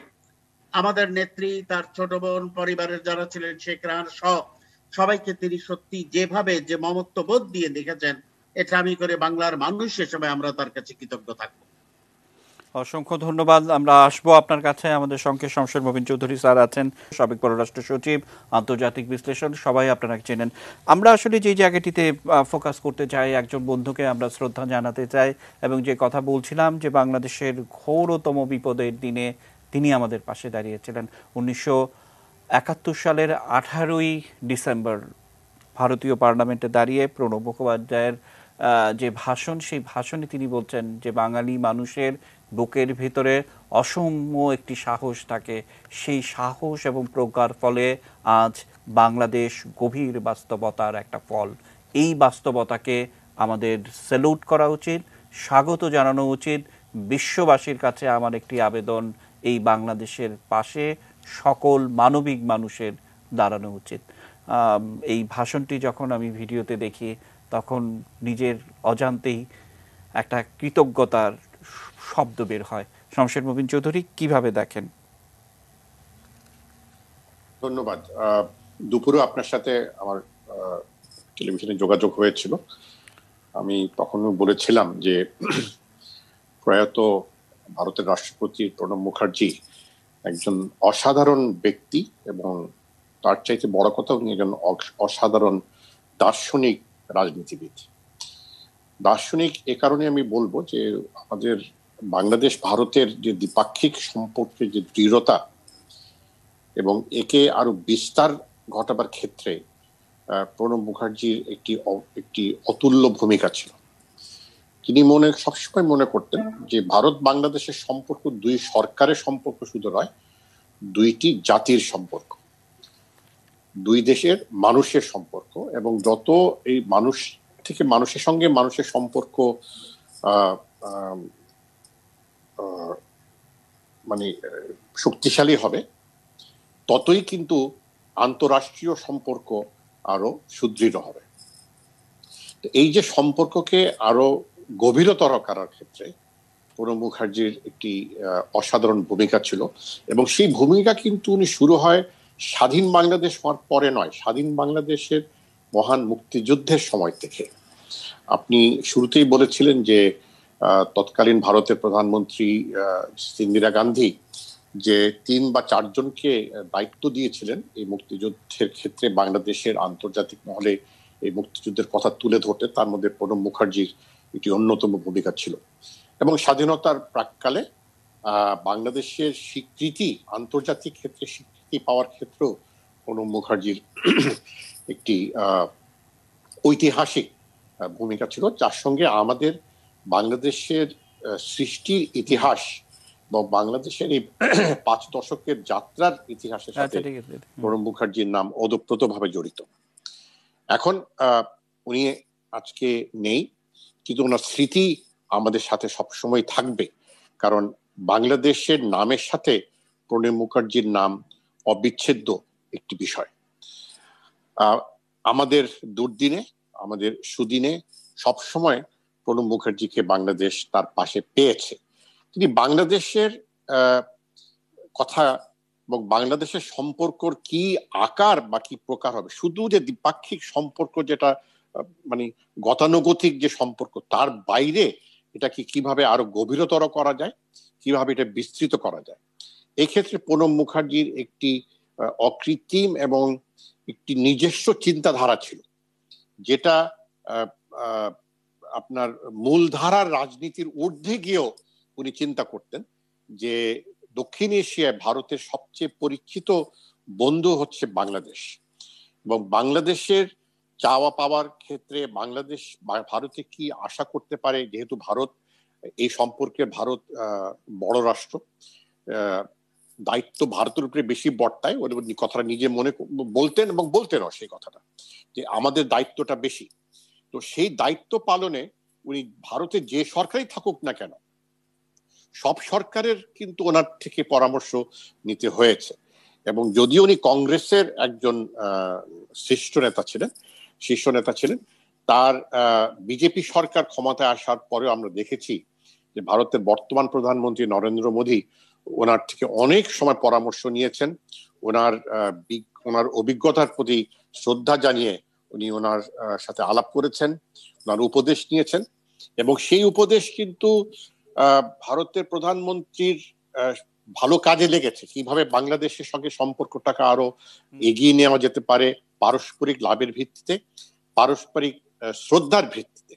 আমাদের নেত্রী, তার ছোট বোন, পরিবারের যারা ছিলেন, শেখ রাহান সহ সবাইকে তিনি সত্যি যেভাবে যে মমত্ব বোধ দিয়ে দেখেছেন, এটা আমি করে বাংলার মানুষ হিসেবে আমরা তার কাছে কৃতজ্ঞ থাকবো। অসংখ্য ধন্যবাদ। আমরা আসবো আপনার কাছে। আমাদের সঙ্গে শামসুল মুবিন চৌধুরী স্যার আছেন, সাবেক পররাষ্ট্র সচিব, আন্তর্জাতিক বিশ্লেষণ, সবাই আপনারা চেনেন। আমরা আসলে যে জায়গাটিতে ফোকাস করতে চাই, একজন বন্ধুকে আমরা শ্রদ্ধা জানাতে চাই, এবং যে কথা বলছিলাম যে বাংলাদেশের ঘোরতম বিপদের দিনে তিনি আমাদের পাশে দাঁড়িয়েছিলেন। 1971 সালের 18ই ডিসেম্বর ভারতীয় পার্লামেন্টে দাঁড়িয়ে প্রণব মুখোপাধ্যায়ের যে ভাষণ, সেই ভাষণে তিনি বলছেন যে বাঙালি মানুষের বুকের ভিতরে অসম্য একটি সাহস থাকে, সেই সাহস এবং প্রজ্ঞার ফলে আজ বাংলাদেশ গভীর বাস্তবতার একটা ফল। এই বাস্তবতাকে আমাদের স্যালুট করা উচিত, স্বাগত জানানো উচিত। বিশ্ববাসীর কাছে আমার একটি আবেদন, এই বাংলাদেশের পাশে সকল মানবিক মানুষের দাঁড়ানো উচিত। এই ভাষণটি যখন আমি ভিডিওতে দেখি তখন নিজের অজান্তেই একটা কৃতজ্ঞতার শব্দ বের হয়। শমশের মুবিন চৌধুরী, কিভাবে দেখেন? ধন্যবাদ। দুপুরে আপনার সাথে আমার টেলিভিশনে যোগাযোগ হয়েছিল। আমি তখনও বলেছিলাম যে প্রয়াত ভারতের রাষ্ট্রপতি প্রণব মুখার্জি একজন অসাধারণ ব্যক্তি, এবং তার চাইতে বড় কথা উনি একজন অসাধারণ দার্শনিক রাজনীতিবিদ। দার্শনিক এ কারণে আমি বলবো যে আমাদের বাংলাদেশ ভারতের যে দ্বিপাক্ষিক সম্পর্কের যে দৃঢ়তা এবং একে আরো বিস্তার ঘটাবার ক্ষেত্রে প্রণব মুখার্জির একটি অতুল্য ভূমিকা ছিল। তিনি সবসময় মনে করতেন যে ভারত বাংলাদেশের সম্পর্ক দুই সরকারের সম্পর্ক শুধু নয়, দুইটি জাতির সম্পর্ক, দুই দেশের মানুষের সম্পর্ক। এবং যত এই মানুষ থেকে মানুষের সঙ্গে মানুষের সম্পর্ক মানে শক্তিশালী হবে, ততই কিন্তু আন্তরাষ্ট্রীয় সম্পর্ক আরো সুদৃঢ় হবে। এই যে সম্পর্ককে আরো গভীরতর করার ক্ষেত্রে প্রণব মুখার্জির একটি অসাধারণ ভূমিকা ছিল, এবং সেই ভূমিকা কিন্তু উনি শুরু হয় স্বাধীন বাংলাদেশ হওয়ার পরে নয়, স্বাধীন বাংলাদেশের মহান মুক্তিযুদ্ধের সময় থেকে। আপনি শুরুতেই বলেছিলেন যে তৎকালীন ভারতের প্রধানমন্ত্রী ইন্দিরা গান্ধী যে 3 বা 4 জনকে দায়িত্ব দিয়েছিলেন এই মুক্তিযুদ্ধের ক্ষেত্রে বাংলাদেশের আন্তর্জাতিক মহলে এই মুক্তিযুদ্ধের কথা তুলে ধরতে, তার মধ্যে প্রণব মুখার্জির একটি অন্যতম ভূমিকা ছিল। এবং স্বাধীনতার প্রাক্কালে বাংলাদেশের স্বীকৃতি, আন্তর্জাতিক ক্ষেত্রে স্বীকৃতি পাওয়ার ক্ষেত্রেও প্রণব মুখার্জির একটি ঐতিহাসিক ভূমিকা ছিল, যার সঙ্গে আমাদের বাংলাদেশের সৃষ্টির ইতিহাস এবং বাংলাদেশের এই 5 দশকের যাত্রার ইতিহাসের সাথে প্রণব মুখার্জির নাম ওতপ্রোতভাবে জড়িত। এখন উনি আজকে নেই, কিন্তু ওনার স্মৃতি আমাদের সাথে সবসময় থাকবে, কারণ বাংলাদেশের নামের সাথে প্রণব মুখার্জির নাম অবিচ্ছেদ্য একটি বিষয়। আমাদের দুর্দিনে, আমাদের সুদিনে সবসময় প্রণব মুখার্জিকে বাংলাদেশ তার পাশে পেয়েছে। তিনি বাংলাদেশের কথা এবং বাংলাদেশের সম্পর্কর কি আকার বা কি প্রকার হবে, শুধু যে দ্বিপাক্ষিক সম্পর্ক যেটা মানে গতানুগতিক যে সম্পর্ক, তার বাইরে এটাকে কিভাবে আরো গভীরতর করা যায়, কিভাবে এটা বিস্তৃত করা যায়, এই ক্ষেত্রে প্রণব মুখার্জির একটি অকৃত্রিম এবং একটি নিজস্ব চিন্তাধারা ছিল, যেটা আপনার মূলধারার রাজনীতির ঊর্ধ্বে গিয়েও উনি চিন্তা করতেন যে দক্ষিণ এশিয়ায় ভারতের সবচেয়ে পরিচিত বন্ধু হচ্ছে বাংলাদেশ, এবং বাংলাদেশের চাওয়া পাওয়ার ক্ষেত্রে বাংলাদেশ ভারতে কি আশা করতে পারে, যেহেতু ভারত এই সম্পর্কে ভারত বড় রাষ্ট্র, দায়িত্ব ভারতের উপরে বেশি বর্তায়। কথাটা নিজে মনে বলতেন এবং বলতেনও সেই কথাটা, যে আমাদের দায়িত্বটা বেশি। তো সেই দায়িত্ব পালনে উনি ভারতে যে সরকারই থাকুক না কেন, সব সরকারের কিন্তু ওনার থেকে পরামর্শ নিতে হয়েছে। এবং যদিও উনি কংগ্রেসের একজন শীর্ষ নেতা ছিলেন, তার বিজেপি সরকার ক্ষমতায় আসার পরেও আমরা দেখেছি যে ভারতের বর্তমান প্রধানমন্ত্রী নরেন্দ্র মোদী ওনার থেকে অনেক সময় পরামর্শ নিয়েছেন। ওনার অভিজ্ঞতার প্রতি শ্রদ্ধা জানিয়ে উনি ওনার সাথে আলাপ করেছেন, ওনার উপদেশ নিয়েছেন, এবং সেই উপদেশ কিন্তু ভারতের প্রধানমন্ত্রীর ভালো কাজে লেগেছে। কিভাবে বাংলাদেশের সঙ্গে সম্পর্কটাকে আরো এগিয়ে নেওয়া যেতে পারে পারস্পরিক লাভের ভিত্তিতে, পারস্পরিক শ্রদ্ধার ভিত্তিতে।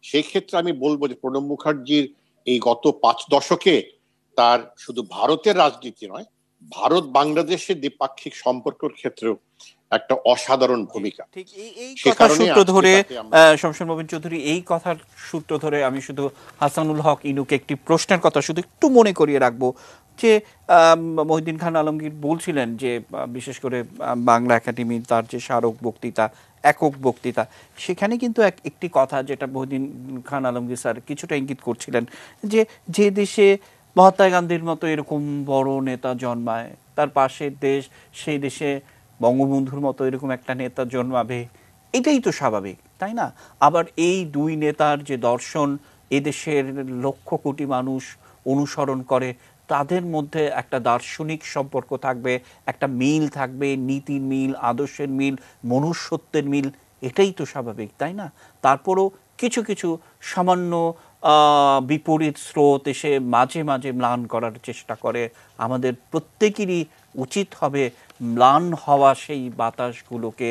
সেই ক্ষেত্রে আমি বলবো যে প্রণব মুখার্জির এই গত 5 দশকে তার শুধু ভারতের রাজনীতি নয়, ভারত বাংলাদেশের দ্বিপাক্ষিক সম্পর্কের ক্ষেত্রেও একটা অসাধারণ ভূমিকা। ঠিক এই সে কথা কারণে সূত্র ধরে আমরা শমশের মোবিন চৌধুরী, এই কথার সূত্র ধরে আমি শুধু হাসানুল হক ইনুকে একটি প্রশ্নের কথা শুধু একটু মনে করিয়ে রাখবো যে মহিউদ্দিন খান আলমগীর বলছিলেন যে বিশেষ করে বাংলা একাডেমি তার যে স্মারক বক্তৃতা, একক বক্তৃতা, সেখানে কিন্তু একটি কথা যেটা মহিউদ্দিন খান আলমগীর স্যার কিছুটা ইঙ্গিত করছিলেন যে যে দেশে মহাত্মা গান্ধীর মতো এরকম বড় নেতা জন্মায়, তার পাশের দেশ, সেই দেশে বঙ্গবন্ধুর মতো এরকম একটা নেতা জন্মাবে, এটাই তো স্বাভাবিক, তাই না? আবার এই দুই নেতার যে দর্শন এদেশের লক্ষ কোটি মানুষ অনুসরণ করে, তাদের মধ্যে একটা দার্শনিক সম্পর্ক থাকবে, একটা মিল থাকবে, নীতির মিল, আদর্শের মিল, মনুষ্যত্বের মিল, এটাই তো স্বাভাবিক, তাই না? তারপরও কিছু কিছু সামান্য বিপরীত স্রোত এসে মাঝে মাঝে ম্লান করার চেষ্টা করে। আমাদের প্রত্যেকেরই উচিত হবে ম্লান হওয়া সেই বাতাসগুলোকে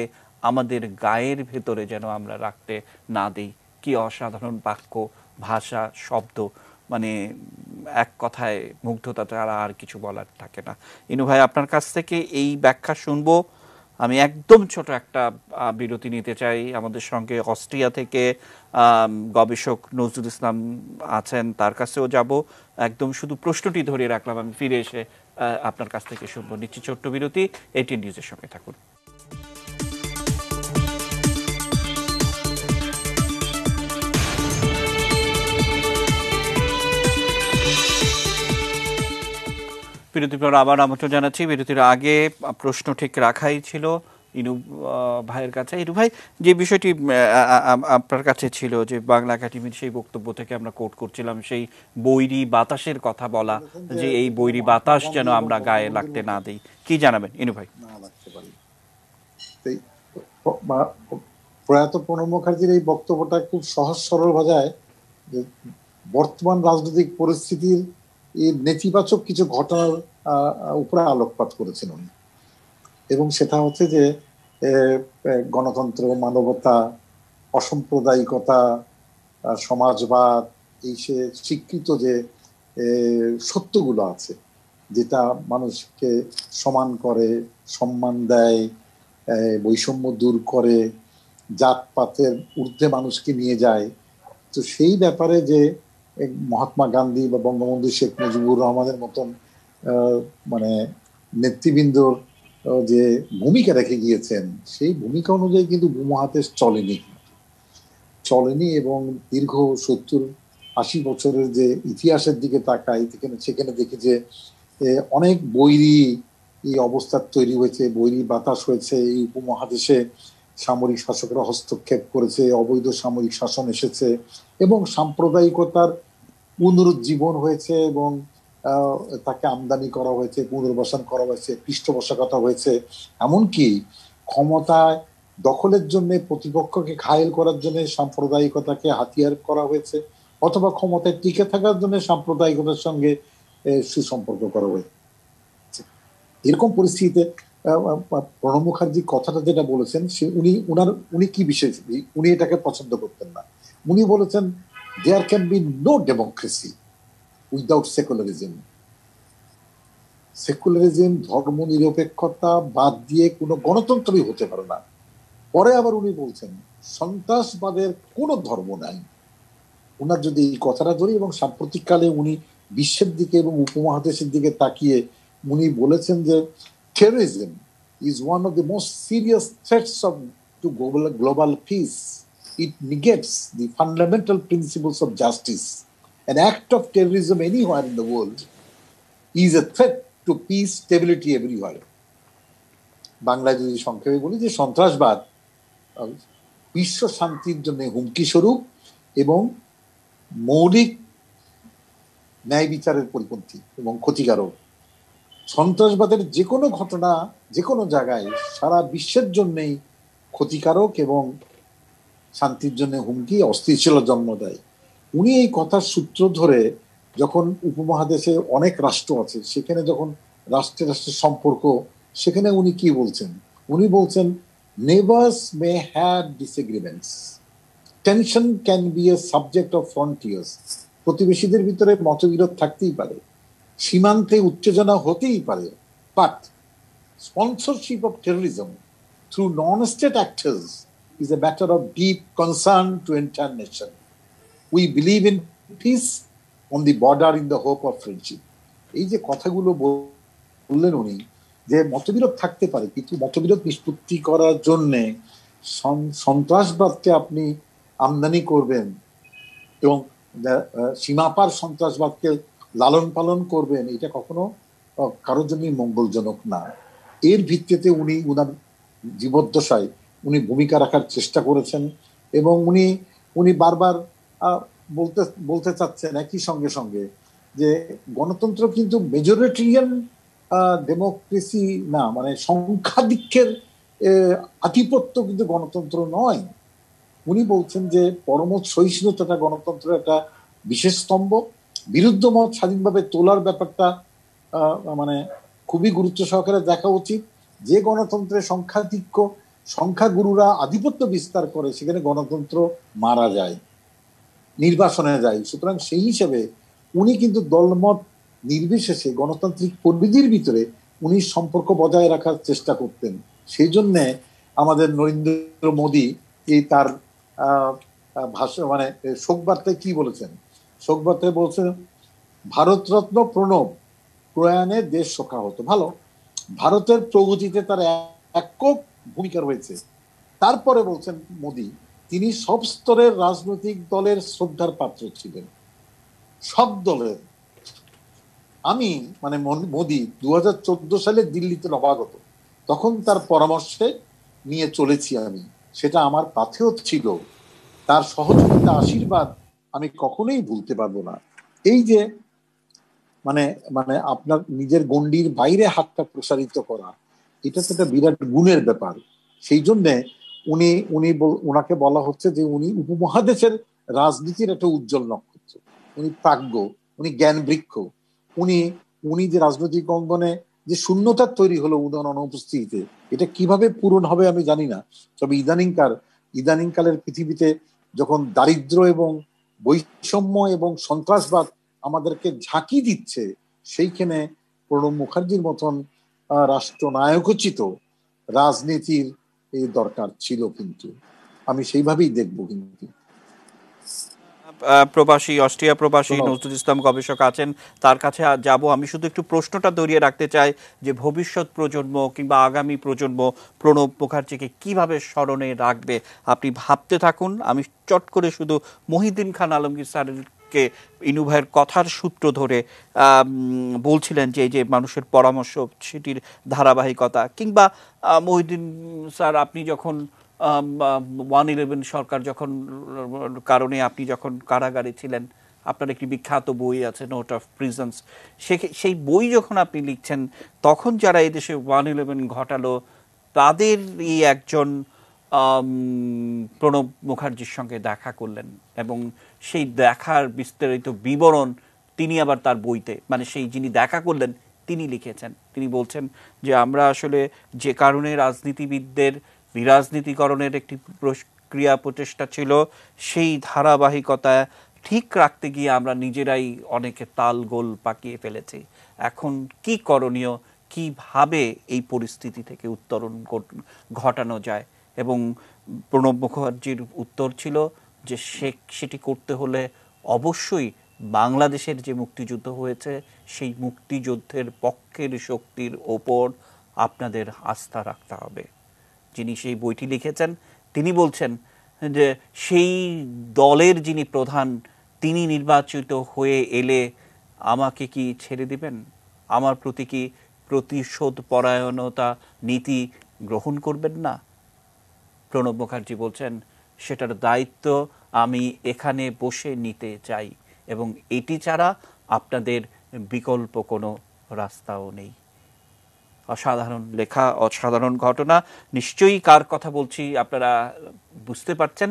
আমাদের গায়ের ভেতরে যেন আমরা রাখতে না দিই। কি অসাধারণ বাক্য, ভাষা, শব্দ, মানে এক কথায় মুগ্ধতা ছাড়া আর কিছু বলার থাকে না। ইনু ভাই, আপনার কাছ থেকে এই ব্যাখ্যা শুনবো। আমি একদম ছোট একটা বিরতি নিতে চাই। আমাদের সঙ্গে অস্ট্রিয়া থেকে গবেষক নজরুল ইসলাম আছেন, তার কাছেও যাব। একদম শুধু প্রশ্নটি ধরে রাখলাম, আমি ফিরে এসে আপনার কাছ থেকে শুনবো। নিচ্ছি ছোট্ট বিরতি, এটিএন নিউজের সঙ্গে থাকুন। বিরতির পর আবার আমন্ত্রণ জানাচ্ছি। বিরতির আগে প্রশ্ন ঠিক রাখাই ছিল ইনু ভাইয়ের কাছে। ইনু ভাই, যে বিষয়টি আপনার কাছে ছিল যে বাংলা একাডেমির সেই বক্তব্য থেকে আমরা কোট করছিলাম, সেই বৈরী বাতাসের কথা বলা, যে এই বৈরী বাতাস যেন আমরা গায়ে লাগতে না দিই, কি জানাবেন ইনু ভাই? না লাগতে পারি। প্রয়াত প্রণব মুখার্জির এই বক্তব্যটা খুব সহজ সরল ভাষায় যে বর্তমান রাজনৈতিক পরিস্থিতির এই নেতিবাচক কিছু ঘটনার উপরে আলোকপাত করেছেন উনি, এবং সেটা হচ্ছে যে গণতন্ত্র, মানবতা, অসাম্প্রদায়িকতা, সমাজবাদ, এই সে স্বীকৃত যে সত্যগুলো আছে, যেটা মানুষকে সমান করে, সম্মান দেয়, বৈষম্য দূর করে, জাতপাতের ঊর্ধ্বে মানুষকে নিয়ে যায়। তো সেই ব্যাপারে যে মহাত্মা গান্ধী বা বঙ্গবন্ধু শেখ মুজিবুর রহমানের মতন মানে নেতৃবৃন্দর যে ভূমিকা রেখে গিয়েছেন, সেই ভূমিকা অনুযায়ী কিন্তু উপমহাদেশ চলেনি এবং দীর্ঘ 70-80 বছরের যে ইতিহাসের দিকে তাকাই, সেখানে দেখি যে অনেক বৈরী এই অবস্থা তৈরি হয়েছে, বৈরী বাতাস হয়েছে। এই উপমহাদেশে সামরিক শাসকরা হস্তক্ষেপ করেছে, অবৈধ সামরিক শাসন এসেছে এবং সাম্প্রদায়িকতার পুনরুজ্জীবন হয়েছে এবং তাকে আমদানি করা হয়েছে, পুনর্বাসন করা হয়েছে, পৃষ্ঠপোষকতা হয়েছে। এমনকি ক্ষমতায় দখলের জন্য, প্রতিপক্ষকে ঘায়েল করার জন্য সাম্প্রদায়িকতাকে হাতিয়ার করা হয়েছে, অথবা ক্ষমতায় টিকে থাকার জন্য সাম্প্রদায়িকতার সঙ্গে সুসম্পর্ক করা হয়েছে। এরকম পরিস্থিতিতে প্রণব মুখার্জি কথাটা যেটা বলেছেন, সে উনি কি বিষয়, উনি এটাকে পছন্দ করতেন না। উনি বলেছেন there can be no democracy without secularism. Secularism, ধর্ম নিরপেক্ষতা বাদ দিয়ে কোনো গণতন্ত্রই হতে পারে না। পরে আবার উনি বলছেন সন্ত্রাসবাদের কোনো ধর্ম নাই। ওনার যদি এই কথাটা ধরি, এবং সাম্প্রতিককালে উনি বিশ্বের দিকে এবং উপমহাদেশের দিকে তাকিয়ে উনি বলেছেন যে terrorism is one of the most serious threats to global peace. It negates the fundamental principles of justice. An act of terrorism anywhere in the world is a threat to peace, stability everywhere. বাংলায় যদি সংক্ষেপে বলি যে সন্ত্রাসবাদ বিশ্ব শান্তির জন্য হুমকি স্বরূপ এবং মৌলিক ন্যায় বিচারের পরিপন্থী এবং ক্ষতিকারক। সন্ত্রাসবাদের যে কোনো ঘটনা যে কোনো জায়গায় সারা বিশ্বের জন্যই ক্ষতিকারক এবং শান্তির জন্য হুমকি, অস্থিতিশীলতার জন্ম দেয়। উনি এই কথার সূত্র ধরে যখন উপমহাদেশে অনেক রাষ্ট্র আছে, সেখানে যখন রাষ্ট্রের সম্পর্ক, সেখানে উনি কি বলছেন? উনি বলছেন neighbours may have disagreements, tension can be a subject of frontiers. প্রতিবেশীদের ভিতরে মতবিরোধ থাকতেই পারে, সীমান্তে উত্তেজনা হতেই পারে, but sponsorship of terrorism through non-state actors is a matter of deep concern to entire nation. We believe in peace on the border in the hope of friendship. এই যে কথাগুলো বললেন উনি, যে মতবিরোধ থাকতে পারে, কিন্তু মতবিরোধ নিষ্পত্তি করার জন্যে সন্ত্রাসবাদকে আপনি আমদানি করবেন এবং সীমাপার সন্ত্রাসবাদকে লালন পালন করবেন, এটা কখনো কারোর জন্যই মঙ্গলজনক না। এর ভিত্তিতে উনি উনার জীবদ্দশায় উনি ভূমিকা রাখার চেষ্টা করেছেন এবং উনি বারবার বলতে চাচ্ছেন একই সঙ্গে সঙ্গে যে গণতন্ত্র কিন্তু মেজরিটেরিয়ান ডেমোক্রেসি না, মানে সংখ্যাধিক্যের আধিপত্য কিন্তু গণতন্ত্র নয়। উনি বলছেন যে পরমত সহিষ্ণুতাটা গণতন্ত্রের একটা বিশেষ স্তম্ভ, বিরুদ্ধ মত স্বাধীনভাবে তোলার ব্যাপারটা মানে খুবই গুরুত্ব সহকারে দেখা উচিত। যে গণতন্ত্রের সংখ্যাধিক্য, সংখ্যাগুরুরা আধিপত্য বিস্তার করে, সেখানে গণতন্ত্র মারা যায়, নির্বাসনে যায়। সুতরাং সেই হিসেবে উনি কিন্তু দলমত নির্বিশেষে গণতান্ত্রিক কর্মীদের ভিতরে উনি সম্পর্ক বজায় রাখার চেষ্টা করতেন। সেই জন্যে আমাদের নরেন্দ্র মোদী এই তার ভাষা মানে শোকবার্তায় কি বলেছেন, শোকবার্তায় বলছেন ভারতরত্ন প্রণব প্রয়াণে দেশ শোকাহত। ভালো, ভারতের প্রগতিতে তার একক ভূমিকা রয়েছে। তারপরে বলছেন মোদী তিনি সব স্তরের রাজনৈতিক দলের শ্রদ্ধার পাত্র ছিলেন, সব দলের। আমি মানে মোদী 2014 সালে দিল্লিতে নবাগত, তখন তার পরামর্শে নিয়ে চলেছি আমি, সেটা আমার পাথেও ছিল। তার সহযোগিতা, আশীর্বাদ আমি কখনোই ভুলতে পারবো না। এই যে মানে মানে আপনার নিজের গণ্ডির বাইরে হাতটা প্রসারিত করা, এটা তো একটা বিরাট গুণের ব্যাপার। সেই জন্যে উনাকে বলা হচ্ছে যে উনি উপমহাদেশের রাজনীতির একটা উজ্জ্বল নক্ষত্র, উনি প্রাজ্ঞ, উনি জ্ঞান বৃক্ষ। উনি যে রাজনৈতিক অঙ্গনে যে শূন্যতা তৈরি হলো উনার অনুপস্থিতিতে, এটা কিভাবে পূরণ হবে আমি জানি না। তবে ইদানিংকালের পৃথিবীতে যখন দারিদ্র এবং বৈষম্য এবং সন্ত্রাসবাদ আমাদেরকে ঝাঁকি দিচ্ছে, সেইখানে প্রণব মুখার্জির মতন রাষ্ট্রনায়কোচিত রাজনীতির এই দরকার ছিল। কিন্তু আমি সেইভাবেই দেখবো। কিন্তু প্রবাসী, অস্ট্রিয়া প্রবাসী নজরুল ইসলাম গবেষক আছেন, তার কাছে যাব। আমি শুধু একটু প্রশ্নটা দৌড়িয়ে রাখতে চাই যে ভবিষ্যৎ প্রজন্ম কিংবা আগামী প্রজন্ম প্রণব মুখার্জিকে কিভাবে স্মরণে রাখবে। আপনি ভাবতে থাকুন, আমি চট করে শুধু মহিউদ্দিন খান আলমগীর স্যারকে ইনু ভাইয়ের কথার সূত্র ধরে বলছিলেন যে এই যে মানুষের পরামর্শ, সেটির ধারাবাহিকতা, কিংবা মহিউদ্দিন স্যার আপনি যখন 1/11 সরকার যখন কারণে আপনি যখন কারাগারে ছিলেন, আপনার একটি বিখ্যাত বই আছে নোট অফ প্রিজন্স, সেই বই যখন আপনি লিখছেন, তখন যারা এদেশে 1/11 ঘটালো তাদেরই একজন প্রণব মুখার্জির সঙ্গে দেখা করলেন এবং সেই দেখার বিস্তারিত বিবরণ তিনি আবার তার বইতে, মানে সেই যিনি দেখা করলেন তিনি লিখেছেন। তিনি বলছেন যে আমরা আসলে যে কারণে রাজনীতিবিদদের বিরাজনীতিকরণের একটি প্রক্রিয়া প্রচেষ্টা ছিল, সেই ধারাবাহিকতা ঠিক রাখতে গিয়ে আমরা নিজেরাই অনেকে তাল গোল পাকিয়ে ফেলেছি। এখন কি করণীয়, কিভাবে এই পরিস্থিতি থেকে উত্তরণ ঘটানো যায়? এবং প্রণব মুখার্জির উত্তর ছিল যে সেটি করতে হলে অবশ্যই বাংলাদেশের যে মুক্তিযুদ্ধ হয়েছে সেই মুক্তিযুদ্ধের পক্ষের শক্তির ওপর আপনাদের আস্থা রাখতে হবে। যিনি সেই বইটি লিখেছেন তিনি বলছেন যে সেই দলের যিনি প্রধান, তিনি নির্বাচিত হয়ে এলে আমাকে কি ছেড়ে দিবেন? আমার প্রতি কি প্রতিশোধ পরায়ণতা নীতি গ্রহণ করবেন না? প্রণব মুখার্জি বলছেন সেটার দায়িত্ব আমি এখানে বসে নিতে চাই এবং এটি ছাড়া আপনাদের বিকল্প কোনো রাস্তাও নেই। অসাধারণ লেখা, অসাধারণ ঘটনা। নিশ্চয়ই কার কথা বলছি আপনারা বুঝতে পারছেন।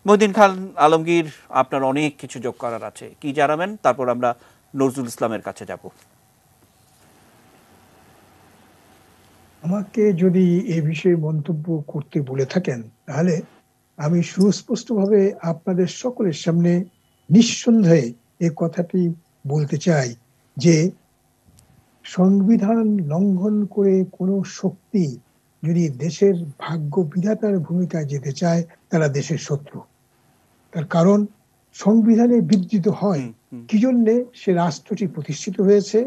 মহিউদ্দিন খান আলমগীর, আপনার অনেক কিছু যোগ করার আছে, কি জানাবেন? তারপর আমরা নজরুল ইসলামের কাছে যাব। আমাকে যদি এ বিষয়ে মন্তব্য করতে বলে থাকেন, তাহলে আমি সুস্পষ্টভাবে আপনাদের সকলের সামনে নিঃসন্দেহে এ কথাটি বলতে চাই যে সংবিধান লঙ্ঘন করে কোনো শক্তি যদি দেশের ভাগ্য বিধাতার ভূমিকায় যেতে চায় তারা দেশের শত্রু। তার কারণ সংবিধানে বিধৃত হয় কি জন্যে সে রাষ্ট্রটি প্রতিষ্ঠিত হয়েছে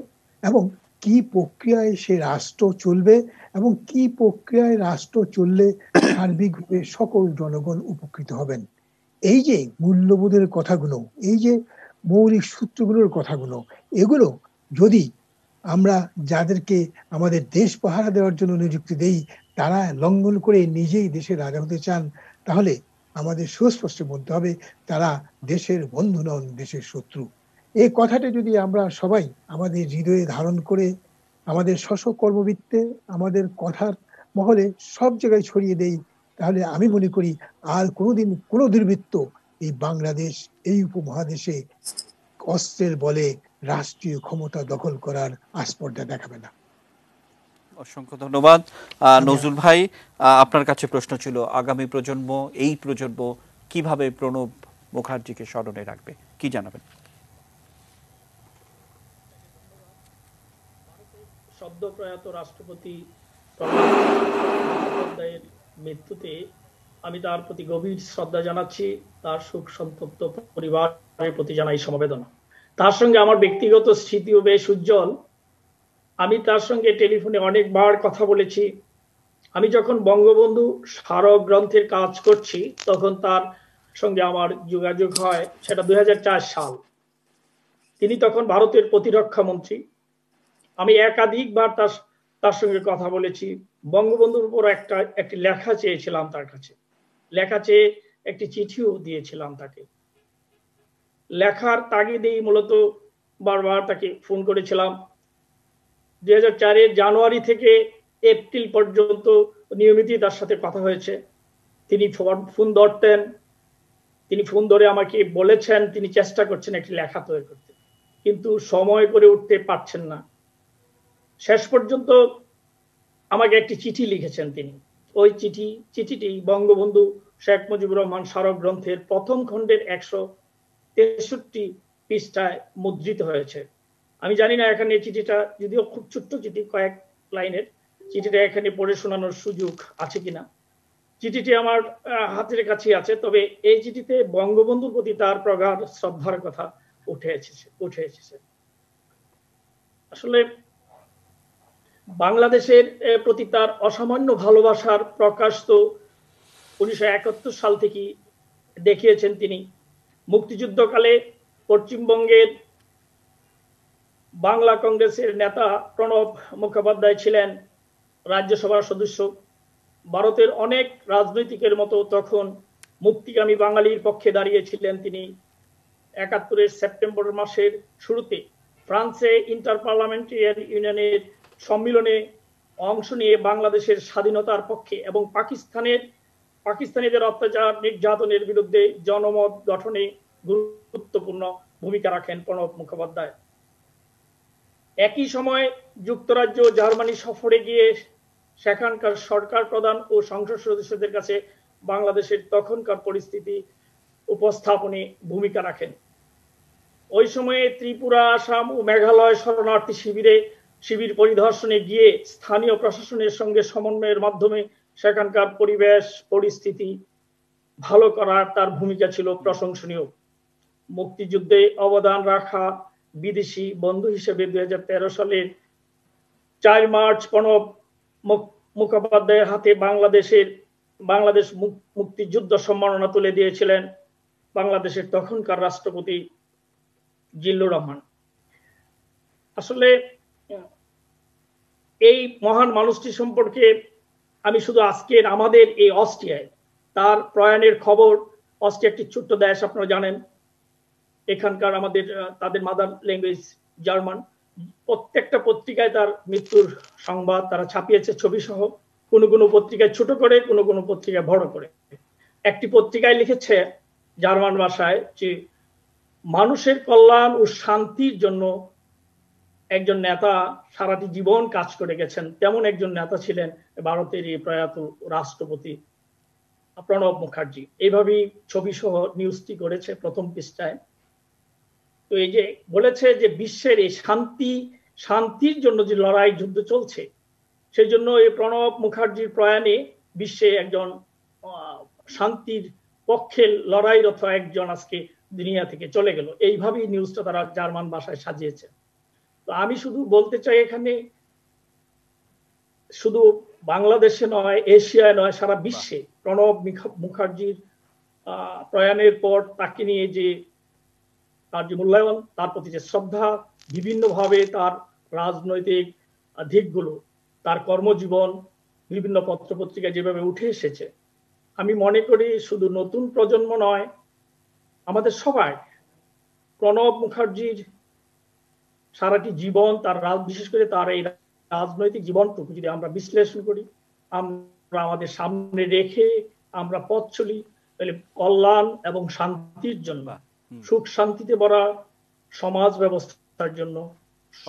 এবং কি প্রক্রিয়ায় সে রাষ্ট্র চলবে এবং কি প্রক্রিয়ায় রাষ্ট্র চললে সার্বিকভাবে সকল জনগণ উপকৃত হবেন। এই যে মূল্যবোধের কথাগুলো, এই যে মৌলিক সূত্রগুলোর কথাগুলো, এগুলো যদি আমরা যাদেরকে আমাদের দেশ পাহারা দেওয়ার জন্য নিযুক্তি দেই তারা লঙ্ঘন করে নিজেই দেশের রাজা হতে চান, তাহলে আমাদের সুস্পষ্ট বলতে হবে তারা দেশের বন্ধু নন, দেশের শত্রু। এই কথাটা যদি আমরা সবাই আমাদের হৃদয়ে ধারণ করে আমাদের কর্মবৃত্তে আমাদের কথার মহলে সব জায়গায় ছড়িয়ে দেই, তাহলে আমি মনে করি আর কোনোদিন কোনো দুর্বৃত্ত এই বাংলাদেশ, এই উপমহাদেশে অস্ত্রের বলে রাষ্ট্রীয় ক্ষমতা দখল করার আস্পর্ধা দেখাবে না। অসংখ্য ধন্যবাদ নজরুল ভাই। আপনার কাছে প্রশ্ন ছিল, আগামী প্রজন্ম, এই প্রজন্ম কিভাবে প্রণব মুখার্জিকে স্মরণে রাখবে, কি জানাবেন? সদ্য প্রয়াত রাষ্ট্রপতি প্রণব মুখোপাধ্যায়ের মৃত্যুতে আমি তার প্রতি গভীর শ্রদ্ধা জানাচ্ছি, তার শোক সন্তপ্ত পরিবারের প্রতি জানাই সমবেদনা। তার সঙ্গে আমার ব্যক্তিগত স্মৃতিও বেশ উজ্জ্বল। আমি তার সঙ্গে টেলিফোনে অনেকবার কথা বলেছি। আমি যখন বঙ্গবন্ধু স্মারক গ্রন্থের কাজ করছি তখন তার সঙ্গে আমার যোগাযোগ হয়, সেটা 2004 সাল। তিনি তখন ভারতের প্রতিরক্ষা মন্ত্রী। আমি একাধিকবার তার সঙ্গে কথা বলেছি। বঙ্গবন্ধুর উপর একটি লেখা চেয়েছিলাম তার কাছে, লেখা চেয়ে একটি চিঠিও দিয়েছিলাম তাকে। লেখার তাগিদেই মূলত বারবার তাকে ফোন করেছিলাম। 2004 জানুয়ারি থেকে এপ্রিল পর্যন্ত নিয়মিতই তার সাথে কথা হয়েছে। তিনি ফোন ধরতেন, তিনি ফোন ধরে আমাকে বলেছেন তিনি চেষ্টা করছেন একটি লেখা তৈরি করতে, কিন্তু সময় করে উঠতে পারছেন না। শেষ পর্যন্ত আমাকে একটি চিঠি লিখেছেন তিনি। ওই চিঠিটি বঙ্গবন্ধু শেখ মুজিবুর রহমান স্মারক গ্রন্থের প্রথম খণ্ডের 163 পৃষ্ঠায় মুদ্রিত হয়েছে। আমি জানি না এখানে চিঠিটা, যদিও খুব ছোট্ট চিঠি, কয়েক লাইনের, চিঠিটা এখানে পড়ে শোনানোর সুযোগ আছে কিনা। চিঠিটি আমার হাতের কাছে আছে, তবে এই চিঠিতে বঙ্গবন্ধুর প্রতি তার প্রগাঢ় শ্রদ্ধার কথা উঠে এসেছে। আসলে বাংলাদেশের প্রতি তার অসামান্য ভালোবাসার প্রকাশ তো 1971 সাল থেকে দেখিয়েছেন তিনি। মুক্তিযুদ্ধকালে পশ্চিমবঙ্গের বাংলা কংগ্রেসের নেতা প্রণব মুখোপাধ্যায় ছিলেন রাজ্যসভার সদস্য। ভারতের অনেক রাজনৈতিকের মতো তখন মুক্তিগামী বাঙালির পক্ষে দাঁড়িয়েছিলেন তিনি। 71 সেপ্টেম্বর মাসের শুরুতে ফ্রান্সে ইন্টার পার্লামেন্টারিয়ান ইউনিয়নের সম্মেলনে অংশ নিয়ে বাংলাদেশের স্বাধীনতার পক্ষে এবং পাকিস্তানিদের অত্যাচার নির্যাতনের বিরুদ্ধে জনমত গঠনে গুরুত্বপূর্ণ ভূমিকা রাখেন প্রণব মুখোপাধ্যায়। একই সময় যুক্তরাজ্য ও জার্মানি সফরে গিয়ে সেখানকার সরকার প্রধান ও সংসদ সদস্যদের কাছে বাংলাদেশের তখনকার পরিস্থিতি উপস্থাপনে ভূমিকা রাখেন। ওই সময়ে ত্রিপুরা, আসাম ও মেঘালয় শরণার্থী শিবির পরিদর্শনে গিয়ে স্থানীয় প্রশাসনের সঙ্গে সমন্বয়ের মাধ্যমে সেখানকার পরিবেশ পরিস্থিতি ভালো করার তার ভূমিকা ছিল প্রশংসনীয়। মুক্তিযুদ্ধে অবদান রাখা বিদেশি বন্ধু হিসেবে 2013 সালের 4 মার্চ প্রণব মুখোপাধ্যায়ের হাতে বাংলাদেশ মুক্তিযুদ্ধ সম্মাননা তুলে দিয়েছিলেন বাংলাদেশের তখনকার রাষ্ট্রপতি জিল্লুর রহমান। আসলে এই মহান মানুষটি সম্পর্কে আমি শুধু আজকের আমাদের এই অস্ট্রিয়ায় তার প্রয়াণের খবর, অস্ট্রিয়া একটি ছোট্ট দেশ আপনারা জানেন, এখানকার তাদের মাদার ল্যাঙ্গুয়েজ জার্মান। প্রত্যেকটা পত্রিকায় তার মৃত্যুর সংবাদ তারা ছাপিয়েছে ছবি সহ, কোনো কোনো পত্রিকায় ছোট করে, কোনো কোনো পত্রিকায় বড় করে। একটি পত্রিকায় লিখেছে জার্মান ভাষায় যে মানুষের কল্যাণ ও শান্তির জন্য একজন নেতা সারাটি জীবন কাজ করে গেছেন, তেমন একজন নেতা ছিলেন ভারতের এই প্রয়াত রাষ্ট্রপতি প্রণব মুখার্জি। এইভাবেই ছবি সহ নিউজটি করেছে প্রথম পৃষ্ঠায়। তো এই যে বলেছে যে বিশ্বের এই শান্তির জন্য যে লড়াই যুদ্ধ চলছে, সেই জন্য এই প্রণব মুখার্জির প্রয়াণে বিশ্বে একজন শান্তির পক্ষে লড়াইরত একজন আজকে দুনিয়া থেকে চলে গেল। এইভাবেই নিউজটা তারা জার্মান ভাষায় সাজিয়েছে। তো আমি শুধু বলতে চাই, এখানে শুধু বাংলাদেশে নয়, এশিয়ায় নয়, সারা বিশ্বে প্রণব মুখার্জির প্রয়াণের পর তাকে নিয়ে যে তার যে মূল্যায়ন, তার প্রতি যে শ্রদ্ধা, বিভিন্নভাবে তার রাজনৈতিক দিকগুলো, তার কর্মজীবন বিভিন্ন পত্রপত্রিকায় যেভাবে উঠে এসেছে, আমি মনে করি শুধু নতুন প্রজন্ম নয়, আমাদের সবাই প্রণব মুখার্জির সারাটি জীবন, তার বিশেষ করে তার এই রাজনৈতিক জীবনটুকু যদি আমরা বিশ্লেষণ করি, আমরা আমাদের সামনে রেখে আমরা পথ চলি, তাহলে কল্যাণ এবং শান্তির জন্য, সুখ শান্তিতে ভরা সমাজ ব্যবস্থার জন্য।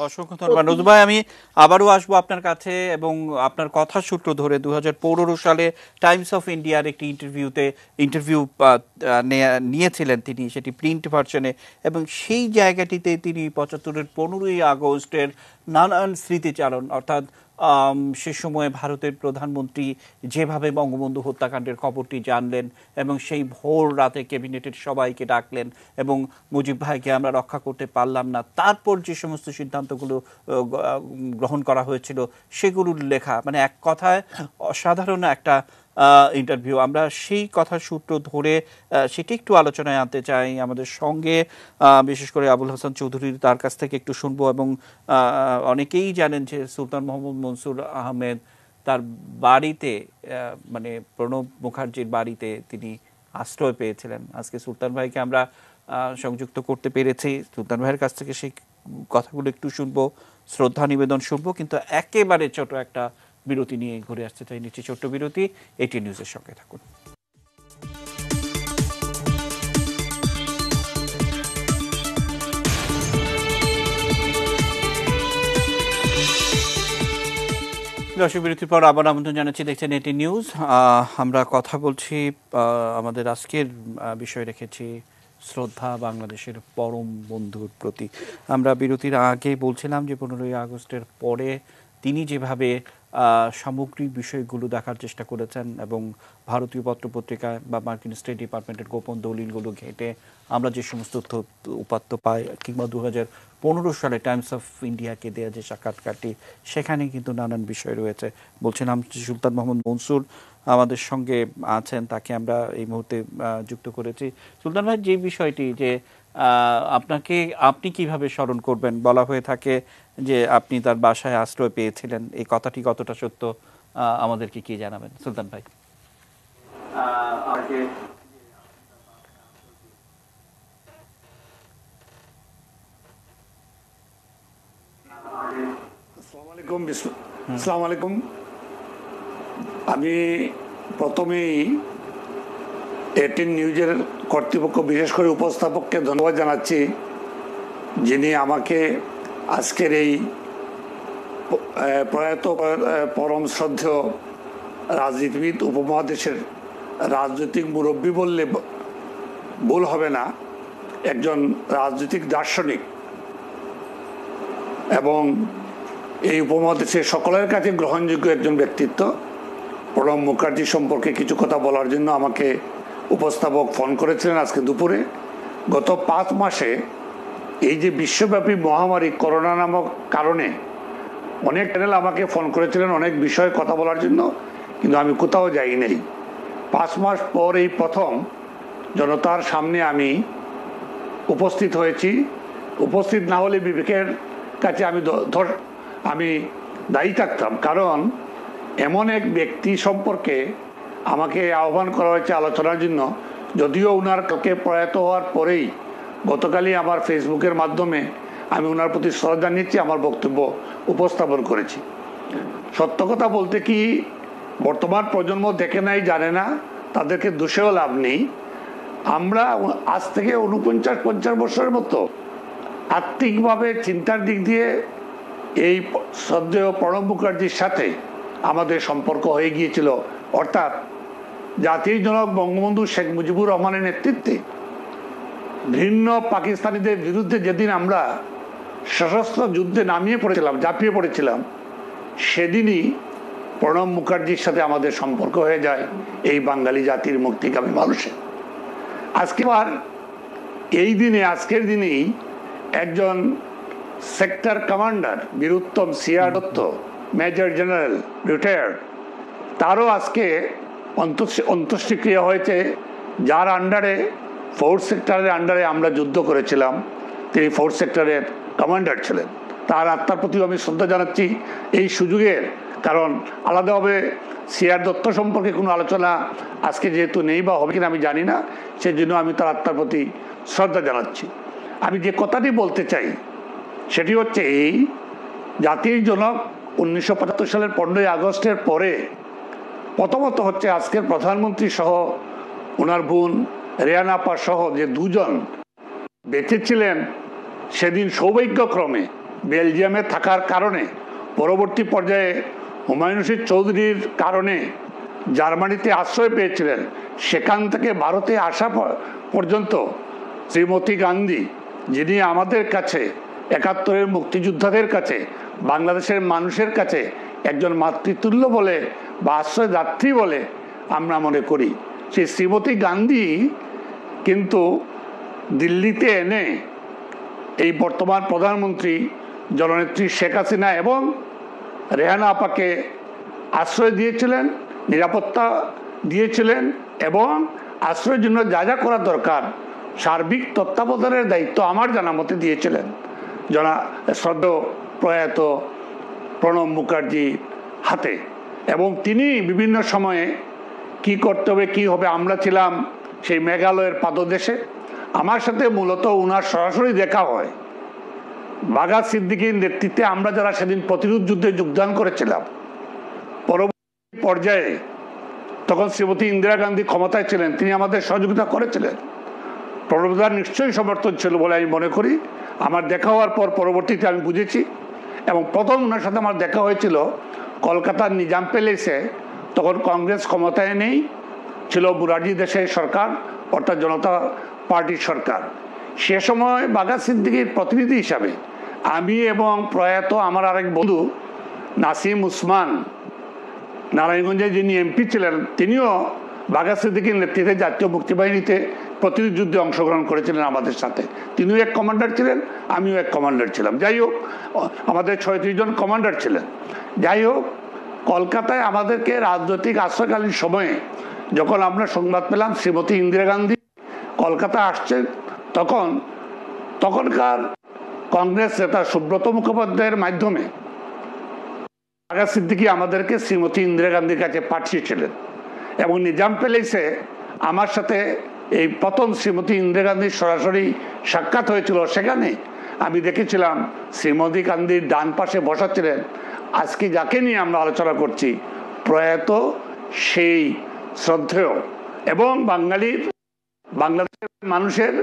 অসংখ্য ধন্যবাদ নজরুল ভাই। আমি আবারও আসবো আপনার কাছে এবং আপনার কথা সূত্র ধরে 2015 সালে টাইমস অফ ইন্ডিয়ার একটি ইন্টারভিউ নিয়েছিলেন তিনি, সেটি প্রিন্ট ভার্সনে, এবং সেই জায়গাটিতে তিনি 75-এর 15ই আগস্টের নানান স্মৃতিচারণ, অর্থাৎ সে সময়ে ভারতের প্রধানমন্ত্রী যেভাবে বঙ্গবন্ধু হত্যাকাণ্ডের খবরটি জানলেন এবং সেই ভোর রাতে ক্যাবিনেটের সবাইকে ডাকলেন এবং মুজিব ভাইকে আমরা রক্ষা করতে পারলাম না, তারপর যে সমস্ত সিদ্ধান্তগুলো গ্রহণ করা হয়েছিল সেগুলোর লেখা, মানে এক কথায় অসাধারণ একটা ইন্টারভিউ। আমরা সেই কথার সূত্র ধরে সেটি একটু আলোচনায় আনতে চাই। আমাদের সঙ্গে বিশেষ করে আবুল হাসান চৌধুরী, তার কাছ থেকে একটু শুনবো। এবং অনেকেই জানেন যে সুলতান মোহাম্মদ মনসুর আহমেদ তার বাড়িতে, মানে প্রণব মুখার্জির বাড়িতে তিনি আশ্রয় পেয়েছিলেন। আজকে সুলতান ভাইকে আমরা সংযুক্ত করতে পেরেছি, সুলতান ভাইয়ের কাছ থেকে সেই কথাগুলো একটু শুনবো, শ্রদ্ধা নিবেদন শুনবো, কিন্তু একেবারে ছোট একটা বিরতি নিয়ে ঘুরে আসতে চাই। নিচ্ছি ছোট্ট বিরতি, এটিএন নিউজের সঙ্গে থাকুন। দর্শক বিরতির পর আবার আমন্ত্রণ জানাচ্ছি, দেখছেন এটিএন নিউজ। আমরা কথা বলছি, আমাদের আজকের বিষয় রেখেছি শ্রদ্ধা বাংলাদেশের পরম বন্ধুর প্রতি। আমরা বিরতির আগে বলছিলাম যে 15ই আগস্টের পরে তিনি যেভাবে সামগ্রিক বিষয়গুলো দেখার চেষ্টা করেছেন এবং ভারতীয় পত্রপত্রিকায় বা মার্কিন স্টেট ডিপার্টমেন্টের গোপন দলিলগুলো ঘেঁটে আমরা যে সমস্ত উপাত্ত পাই, কিংবা 2015 সালে টাইমস অফ ইন্ডিয়াকে দেওয়া যে সাক্ষাৎকারটি, সেখানে কিন্তু নানান বিষয় রয়েছে। বলছিলাম সুলতান মোহাম্মদ মনসুর আমাদের সঙ্গে আছেন, তাকে আমরা এই মুহূর্তে যুক্ত করেছি। সুলতান ভাই, যে বিষয়টি যে আপনি কিভাবে স্মরণ করবেন, বলা হয়ে থাকে যে আপনি তার বাসায় আশ্রয় পেয়েছিলেন, এই কথাটি কতটা সত্য আমাদেরকে কি জানাবেন সুলতান ভাই? আসসালামু আলাইকুম। আমি প্রথমেই এটিএন নিউজের কর্তৃপক্ষ, বিশেষ করে উপস্থাপককে ধন্যবাদ জানাচ্ছি, যিনি আমাকে আজকের এই প্রয়াত পরম শ্রদ্ধেয় রাজনীতিবিদ, উপমহাদেশের রাজনৈতিক মুরব্বী বললে ভুল হবে না, একজন রাজনৈতিক দার্শনিক এবং এই উপমহাদেশের সকলের কাছে গ্রহণযোগ্য একজন ব্যক্তিত্ব প্রণব মুখার্জি সম্পর্কে কিছু কথা বলার জন্য আমাকে উপস্থাপক ফোন করেছিলেন আজকে দুপুরে। গত 5 মাসে এই যে বিশ্বব্যাপী মহামারী করোনা নামক কারণে অনেক চ্যানেল আমাকে ফোন করেছিলেন অনেক বিষয়ে কথা বলার জন্য, কিন্তু আমি কোথাও যাই নাই। 5 মাস পর এই প্রথম জনতার সামনে আমি উপস্থিত হয়েছি। উপস্থিত না হলে বিবেকের কাছে আমি দায়ী থাকতাম, কারণ এমন এক ব্যক্তি সম্পর্কে আমাকে আহ্বান করা হয়েছে আলোচনার জন্য, যদিও ওনার কালকে প্রয়াত হওয়ার পরেই গতকালই আমার ফেসবুকের মাধ্যমে আমি ওনার প্রতি শ্রদ্ধা নিচ্ছি, আমার বক্তব্য উপস্থাপন করেছি। সত্য কথা বলতে কি, বর্তমান প্রজন্ম দেখে নাই, জানে না, তাদেরকে দোষেও লাভ নেই। আমরা আজ থেকে 49-50 বছরের মতো আত্মিকভাবে চিন্তার দিক দিয়ে এই শ্রদ্ধেয় প্রণব মুখার্জির সাথে আমাদের সম্পর্ক হয়ে গিয়েছিল। অর্থাৎ জাতির জনক বঙ্গবন্ধু শেখ মুজিবুর রহমানের নেতৃত্বে ভিন্ন পাকিস্তানিদের বিরুদ্ধে যেদিন আমরা সশস্ত্র যুদ্ধে ঝাঁপিয়ে পড়েছিলাম, সেদিনই প্রণব মুখার্জির সাথে আমাদের সম্পর্ক হয়ে যায় এই বাঙালি জাতির মুক্তিকামী মানুষের। আজকে আর এই দিনে, আজকের দিনেই একজন sector commander Bir Uttom CR Dutta, major general retired, তারও আজকে অন্ত্যেষ্টিক্রিয়া হয়েছে, যার আন্ডারে, ফোর্থ সেক্টরের আন্ডারে আমরা যুদ্ধ করেছিলাম। তিনি ফোর্থ সেক্টরের কমান্ডার ছিলেন। তার আত্মার প্রতিও আমি শ্রদ্ধা জানাচ্ছি এই সুযোগের, কারণ আলাদাভাবে সিআর দত্ত সম্পর্কে কোনো আলোচনা আজকে যেহেতু নেই বা হবে কিনা আমি জানি না, সেজন্য আমি তার আত্মার প্রতি শ্রদ্ধা জানাচ্ছি। আমি যে কথাটি বলতে চাই সেটি হচ্ছে এই, জাতির জনক 1975 সালের 15ই আগস্টের পরে প্রথমত হচ্ছে আজকের প্রধানমন্ত্রী সহ ওনার বোন রেহানা আপা সহ যে দুজন বেঁচে ছিলেন, সেদিন সৌভাগ্যক্রমে বেলজিয়ামে থাকার কারণে, পরবর্তী পর্যায়ে হুমায়ুন রশিদ চৌধুরীর কারণে জার্মানিতে আশ্রয় পেয়েছিলেন। সেখান থেকে ভারতে আসা পর্যন্ত শ্রীমতী গান্ধী, যিনি আমাদের কাছে, 71-এর মুক্তিযোদ্ধাদের কাছে, বাংলাদেশের মানুষের কাছে একজন মাতৃতুল্য বলে বা আশ্রয়দাত্রী বলে আমরা মনে করি, সেই শ্রীমতী গান্ধী কিন্তু দিল্লিতে এনে এই বর্তমান প্রধানমন্ত্রী জননেত্রী শেখ হাসিনা এবং রেহানা আপাকে আশ্রয় দিয়েছিলেন, নিরাপত্তা দিয়েছিলেন এবং আশ্রয়ের জন্য যা যা করা দরকার সার্বিক তত্ত্বাবধানের দায়িত্ব আমার জানা মতে দিয়েছিলেন শ্রদ্ধেয় প্রয়াত প্রণব মুখার্জির হাতে। এবং তিনি বিভিন্ন সময়ে কি করতে হবে, কি হবে, আমরা ছিলাম সেই মেঘালয়ের পাদদেশে। আমার সাথে মূলত উনার সরাসরি দেখা হয় বাঘা সিদ্দিকীর নেতৃত্বে আমরা যারা সেদিন প্রতিরোধ যুদ্ধে যোগদান করেছিলাম। পরবর্তী পর্যায়ে তখন শ্রীমতী ইন্দিরা গান্ধী ক্ষমতায় ছিলেন, তিনি আমাদের সহযোগিতা করেছিলেন। প্রণবদার নিশ্চয়ই সমর্থন ছিল বলে আমি মনে করি। আমার দেখা হওয়ার পর পরবর্তীতে আমি বুঝেছি, এবং প্রথম ওনার সাথে আমার দেখা হয়েছিল কলকাতার নিজাম প্যালেসে। তখন কংগ্রেস ক্ষমতায় নেই, ছিল মুরারজি দেশের সরকার, অর্থাৎ জনতা পার্টির সরকার। সে সময় বাঘা সিদ্দিকীর প্রতিনিধি হিসাবে আমি এবং প্রয়াত আমার আরেক বন্ধু নাসিম উসমান, নারায়ণগঞ্জে যিনি এমপি ছিলেন, তিনিও বাঘা সিদ্দিকীর নেতৃত্বে জাতীয় মুক্তিবাহিনীতে প্রতিরোধ যুদ্ধে অংশগ্রহণ করেছিলেন আমাদের সাথে। তিনিও এক কমান্ডার ছিলেন, আমিও এক কমান্ডার ছিলাম। যাই হোক, আমাদের 36 জন কমান্ডার ছিলেন। যাই হোক, কলকাতায় আমাদেরকে রাজনৈতিক আশ্রয়কালীন সময়ে যখন আমরা সংবাদ পেলাম শ্রীমতী ইন্দিরা গান্ধী কলকাতা আসছেন, তখনকার কংগ্রেস নেতা সুব্রত মুখোপাধ্যায়ের মাধ্যমে বাঘা সিদ্দিকী আমাদেরকে শ্রীমতী ইন্দিরা গান্ধীর কাছে পাঠিয়েছিলেন। এবং নিজাম প্যালেসে আমার সাথে এই প্রথম শ্রীমতী ইন্দিরা গান্ধীর সরাসরি সাক্ষাৎ হয়েছিল। সেখানে আমি দেখেছিলাম শ্রীমতী গান্ধীর ডান পাশে বসা ছিলেন আজকে যাকে নিয়ে আমরা আলোচনা করছি, প্রয়াত সেই শ্রদ্ধেয় এবং বাংলাদেশের মানুষের,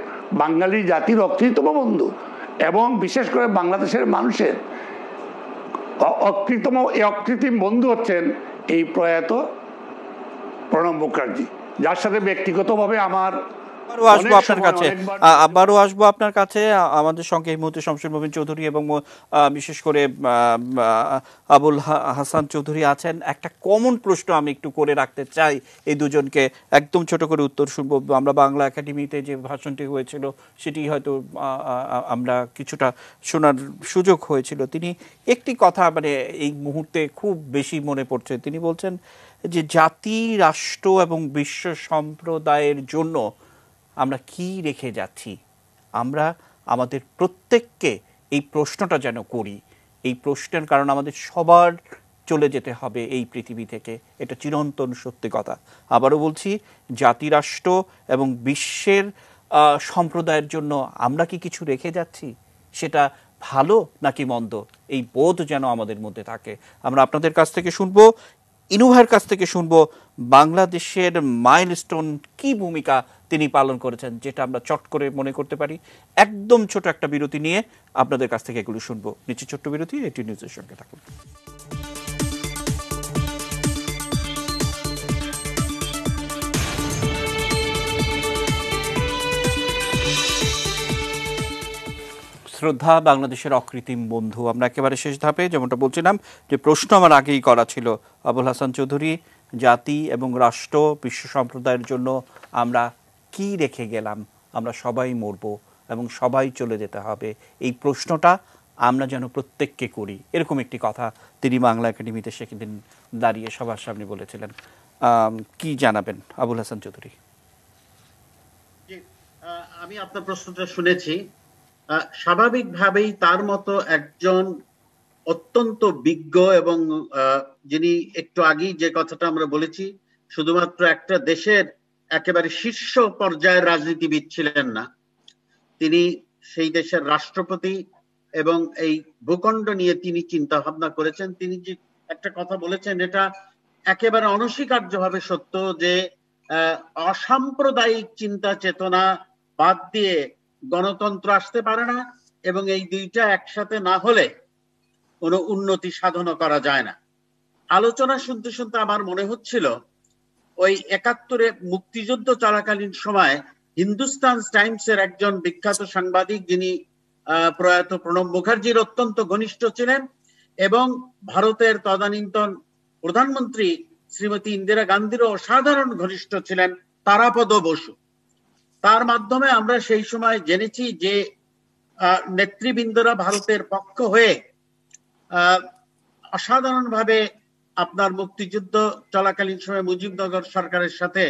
বাঙালি জাতির অকৃতম বন্ধু এবং বিশেষ করে বাংলাদেশের মানুষের অকৃত্রিম বন্ধু হচ্ছেন এই প্রয়াত প্রণব মুখার্জি, যার সাথে ব্যক্তিগতভাবে আমার আবারও আসবো আপনার কাছে। আমাদের সঙ্গে এই মুহূর্তে শমশের মোবিন চৌধুরী এবং বিশেষ করে আবুল হাসান চৌধুরী আছেন। একটা কমন প্রশ্ন আমি একটু করে রাখতে চাই এই দুজনকে, একদম ছোট করে উত্তর শুনবো। আমরা বাংলা একাডেমিতে যে ভাষণটি হয়েছিল সেটি হয়তো আমরা কিছুটা শোনার সুযোগ হয়েছিল। তিনি একটি কথা মানে এই মুহূর্তে খুব বেশি মনে পড়ছে। তিনি বলছেন যে জাতি, রাষ্ট্র এবং বিশ্ব সম্প্রদায়ের জন্য আমরা কি রেখে যাচ্ছি, আমরা আমাদের প্রত্যেককে এই প্রশ্নটা যেন করি। এই প্রশ্নের কারণ আমাদের সবার চলে যেতে হবে এই পৃথিবী থেকে, এটা চিরন্তন সত্যি কথা। আবারও বলছি, জাতি, রাষ্ট্র এবং বিশ্বের সম্প্রদায়ের জন্য আমরা কি কিছু রেখে যাচ্ছি, সেটা ভালো নাকি মন্দ, এই বোধ যেন আমাদের মধ্যে থাকে। আমরা আপনাদের কাছ থেকে শুনবো, ইনুভার কাছ থেকে শুনবো বাংলাদেশের মাইলস্টোন কি ভূমিকা তিনি পালন করেছেন, যেটা আমরা চট করে মনে করতে পারি। একদম ছোট একটা বিরতি নিয়ে আপনাদের কাছ থেকে এগুলো শুনবো। নিচে ছোট্ট বিরতি, এটি নিউজের সঙ্গে থাকুন। শ্রদ্ধা বাংলাদেশের অকৃত্রিম বন্ধু। আমরা একেবারে শেষ ধাপে, যেমনটা বলছিলাম যে প্রশ্ন আমার আগেই করা ছিল আবুল হাসান চৌধুরী, জাতি এবং রাষ্ট্র বিশ্ব সম্প্রদায়ের জন্য আমরা কি রেখে গেলাম? আমরা সবাই মরব এবং সবাই চলে যেতে হবে, এই প্রশ্নটা আমরা যেন প্রত্যেককে করি, এরকম একটি কথা তিনি বাংলা একাডেমিতে সেদিন দাঁড়িয়ে সবার সামনে বলেছিলেন। কি জানাবেন আবুল হাসান চৌধুরী? আমি আপনার প্রশ্নটা শুনেছি। স্বাভাবিকভাবেই তার মতো একজন অত্যন্ত বিজ্ঞ এবং যিনি একটু আগেই যে কথাটা আমরা বলেছি, শুধুমাত্র একটা দেশের একেবারে শীর্ষ পর্যায়ের রাজনীতিবিদ ছিলেন না, তিনি সেই দেশের রাষ্ট্রপতি এবং এই ভূখণ্ড নিয়ে তিনি চিন্তা ভাবনা করেছেন। তিনি যে একটা কথা বলেছেন, এটা একেবারে অনস্বীকার্যভাবে সত্য, যে অসাম্প্রদায়িক চিন্তা চেতনা বাদ দিয়ে গণতন্ত্র আসতে পারে না, এবং এই দুইটা একসাথে না হলে কোনো উন্নতি সাধন করা যায় না। আলোচনা শুনতে শুনতে আমার মনে হচ্ছিল ওই ৭১-এ মুক্তিযুদ্ধ চলাকালীন সময় হিন্দুস্তান টাইমসের একজন বিখ্যাত সাংবাদিক, যিনি প্রয়াত প্রণব মুখার্জির অত্যন্ত ঘনিষ্ঠ ছিলেন এবং ভারতের তদানীন্তন প্রধানমন্ত্রী শ্রীমতী ইন্দিরা গান্ধীরও অসাধারণ ঘনিষ্ঠ ছিলেন, তারাপদ বসু। তার মাধ্যমে আমরা সেই সময় জেনেছি যে নেতৃবৃন্দরা ভারতের পক্ষ হয়ে অসাধারণভাবে আপনার মুক্তিযুদ্ধ চলাকালীন সময় মুজিবনগর সরকারের সাথে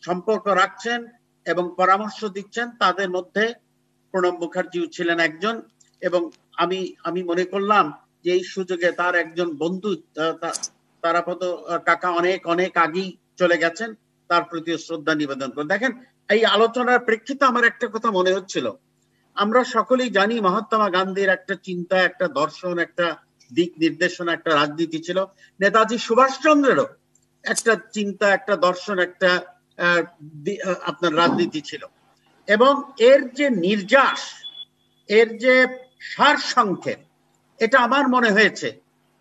সম্পর্ক রাখছেন এবং পরামর্শ দিচ্ছেন। তাদের মধ্যে প্রণব মুখার্জিও ছিলেন একজন, এবং আমি মনে করলাম যে এই সুযোগে তার একজন বন্ধু তারাপদ কাকা অনেক অনেক আগেই চলে গেছেন, তার প্রতি শ্রদ্ধা নিবেদন করে। দেখেন, এই আলোচনার প্রেক্ষিতে আমার একটা কথা মনে হচ্ছিল, আমরা সকলেই জানি মহাত্মা গান্ধীর একটা চিন্তা, একটা দর্শন, একটা দিক নির্দেশনা, একটা রাজনীতি ছিল। নেতাজি সুভাষচন্দ্রেরও একটা চিন্তা, একটা দর্শন, একটা আপনার রাজনীতি ছিল, এবং এর যে নির্যাস, এর যে সার সংক্ষেপ, এটা আমার মনে হয়েছে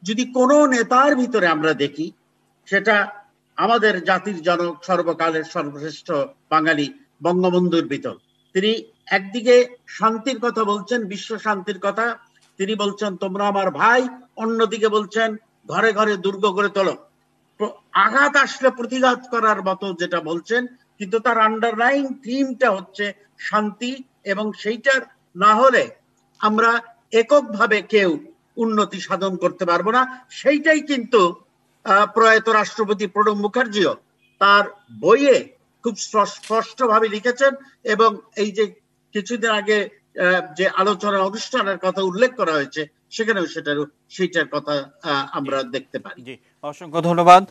যদি কোনো নেতার ভিতরে আমরা দেখি, সেটা আমাদের জাতির জনক, সর্বকালের সর্বশ্রেষ্ঠ বাঙালি বঙ্গবন্ধুর ভিতর। তিনি একদিকে শান্তির কথা বলছেন, বিশ্ব শান্তির কথা, তিনি বলছেন তোমরা আমার ভাই, অন্যদিকে বলছেন ঘরে ঘরে দুর্গ গড়ে তোলো। আঘাত আসলে প্রতিঘাত করার মতো যেটা বলছেন, কিন্তু তার আন্ডারলাইন থিমটা হচ্ছে শান্তি, এবং সেইটার না হলে আমরা এককভাবে কেউ উন্নতি সাধন করতে পারবো না। সেইটাই কিন্তু প্রয়াত রাষ্ট্রপতি প্রণব মুখার্জিও তার বইয়ে খুব স্পষ্টভাবে লিখেছেন, এবং এই যে কিছুদিন আগে যে আলোচনা অনুষ্ঠানের কথা উল্লেখ করা হয়েছে, সেখানেও সেইটার কথা আমরা দেখতে পারি। জি, অসংখ্য ধন্যবাদ।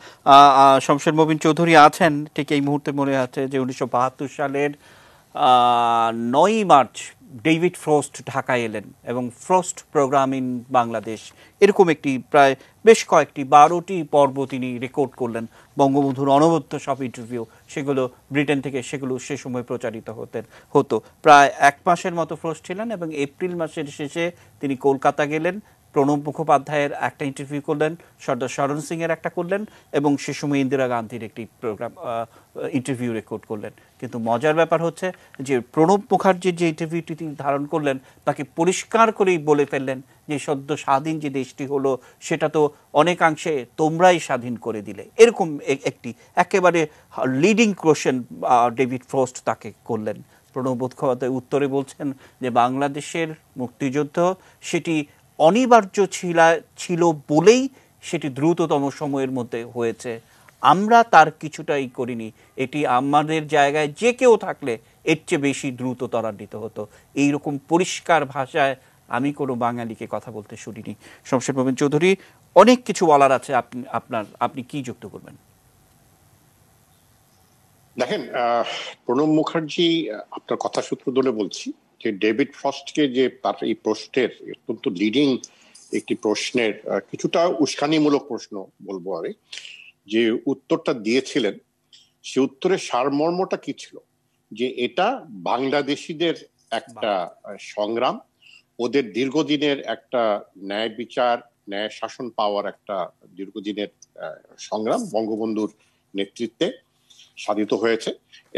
শমশের মবিন চৌধুরী আছেন, ঠিক এই মুহূর্তে মনে আছে যে 1972 সালের 9ই মার্চ ডেভিড ফ্রস্ট ঢাকায় এলেন এবং ফ্রস্ট প্রোগ্রাম ইন বাংলাদেশ, এরকম একটি প্রায় বেশ কয়েকটি 12টি পর্ব তিনি রেকর্ড করলেন। বঙ্গবন্ধুর অনবদ্য সব ইন্টারভিউ, সেগুলো ব্রিটেন থেকে সেগুলো সে সময় প্রচারিত হতো। প্রায় 1 মাসের মতো ফ্রস্ট ছিলেন এবং এপ্রিল মাসের শেষে তিনি কলকাতা গেলেন। প্রণব মুখোপাধ্যায়ের একটা ইন্টারভিউ করলেন, সর্দার শরণ সিং এর একটা করলেন, এবং সে সময় ইন্দিরা গান্ধীর একটি প্রোগ্রাম ইন্টারভিউ রেকর্ড করলেন। কিন্তু মজার ব্যাপার হচ্ছে যে প্রণব মুখার্জির যে ইন্টারভিউটি তিনি ধারণ করলেন, তাকে পরিষ্কার করেই বলে ফেললেন যে সদ্য স্বাধীন যে দেশটি হলো, সেটা তো অনেকাংশে তোমরাই স্বাধীন করে দিলে, এরকম একটি একেবারে লিডিং কোশ্চেন ডেভিড ফ্রস্ট তাকে করলেন। প্রণব মুখোপাধ্যায় উত্তরে বলছেন যে বাংলাদেশের মুক্তিযুদ্ধ সেটি অনিবার্য ছিল বলেই সেটি দ্রুততম সময়ের মধ্যে হয়েছে, আমরা তার কিছুটাই করিনি, এটি আমাদের জায়গায় যে কেউ থাকলে এর চেয়ে বেশি দ্রুত ত্বরান্বিত হতো। এইরকম পরিষ্কার ভাষায় আমি কোনো বাঙালিকে কথা বলতে শুনিনি। শমশের মবিন চৌধুরী, অনেক কিছু বলার আছে, আপনি কি যুক্ত করবেন? দেখেন, প্রণব মুখার্জি, আপনার কথা সূত্র ধরে বলছি যে ডেভিড ফ্রস্টকে যে তার এই প্রশ্নের অত্যন্ত লিডিং একটি প্রশ্নের কিছুটা উস্কানিমূলক প্রশ্ন বলবো আমি, যে উত্তরটা দিয়েছিলেন, সে উত্তরের সারমর্মটা কি ছিল, যে এটা বাংলাদেশিদের একটা সংগ্রাম, ওদের দীর্ঘদিনের একটা ন্যায় বিচার, ন্যায় শাসন পাওয়ার একটা দীর্ঘদিনের সংগ্রাম বঙ্গবন্ধুর নেতৃত্বে। সাধিত হয়েছে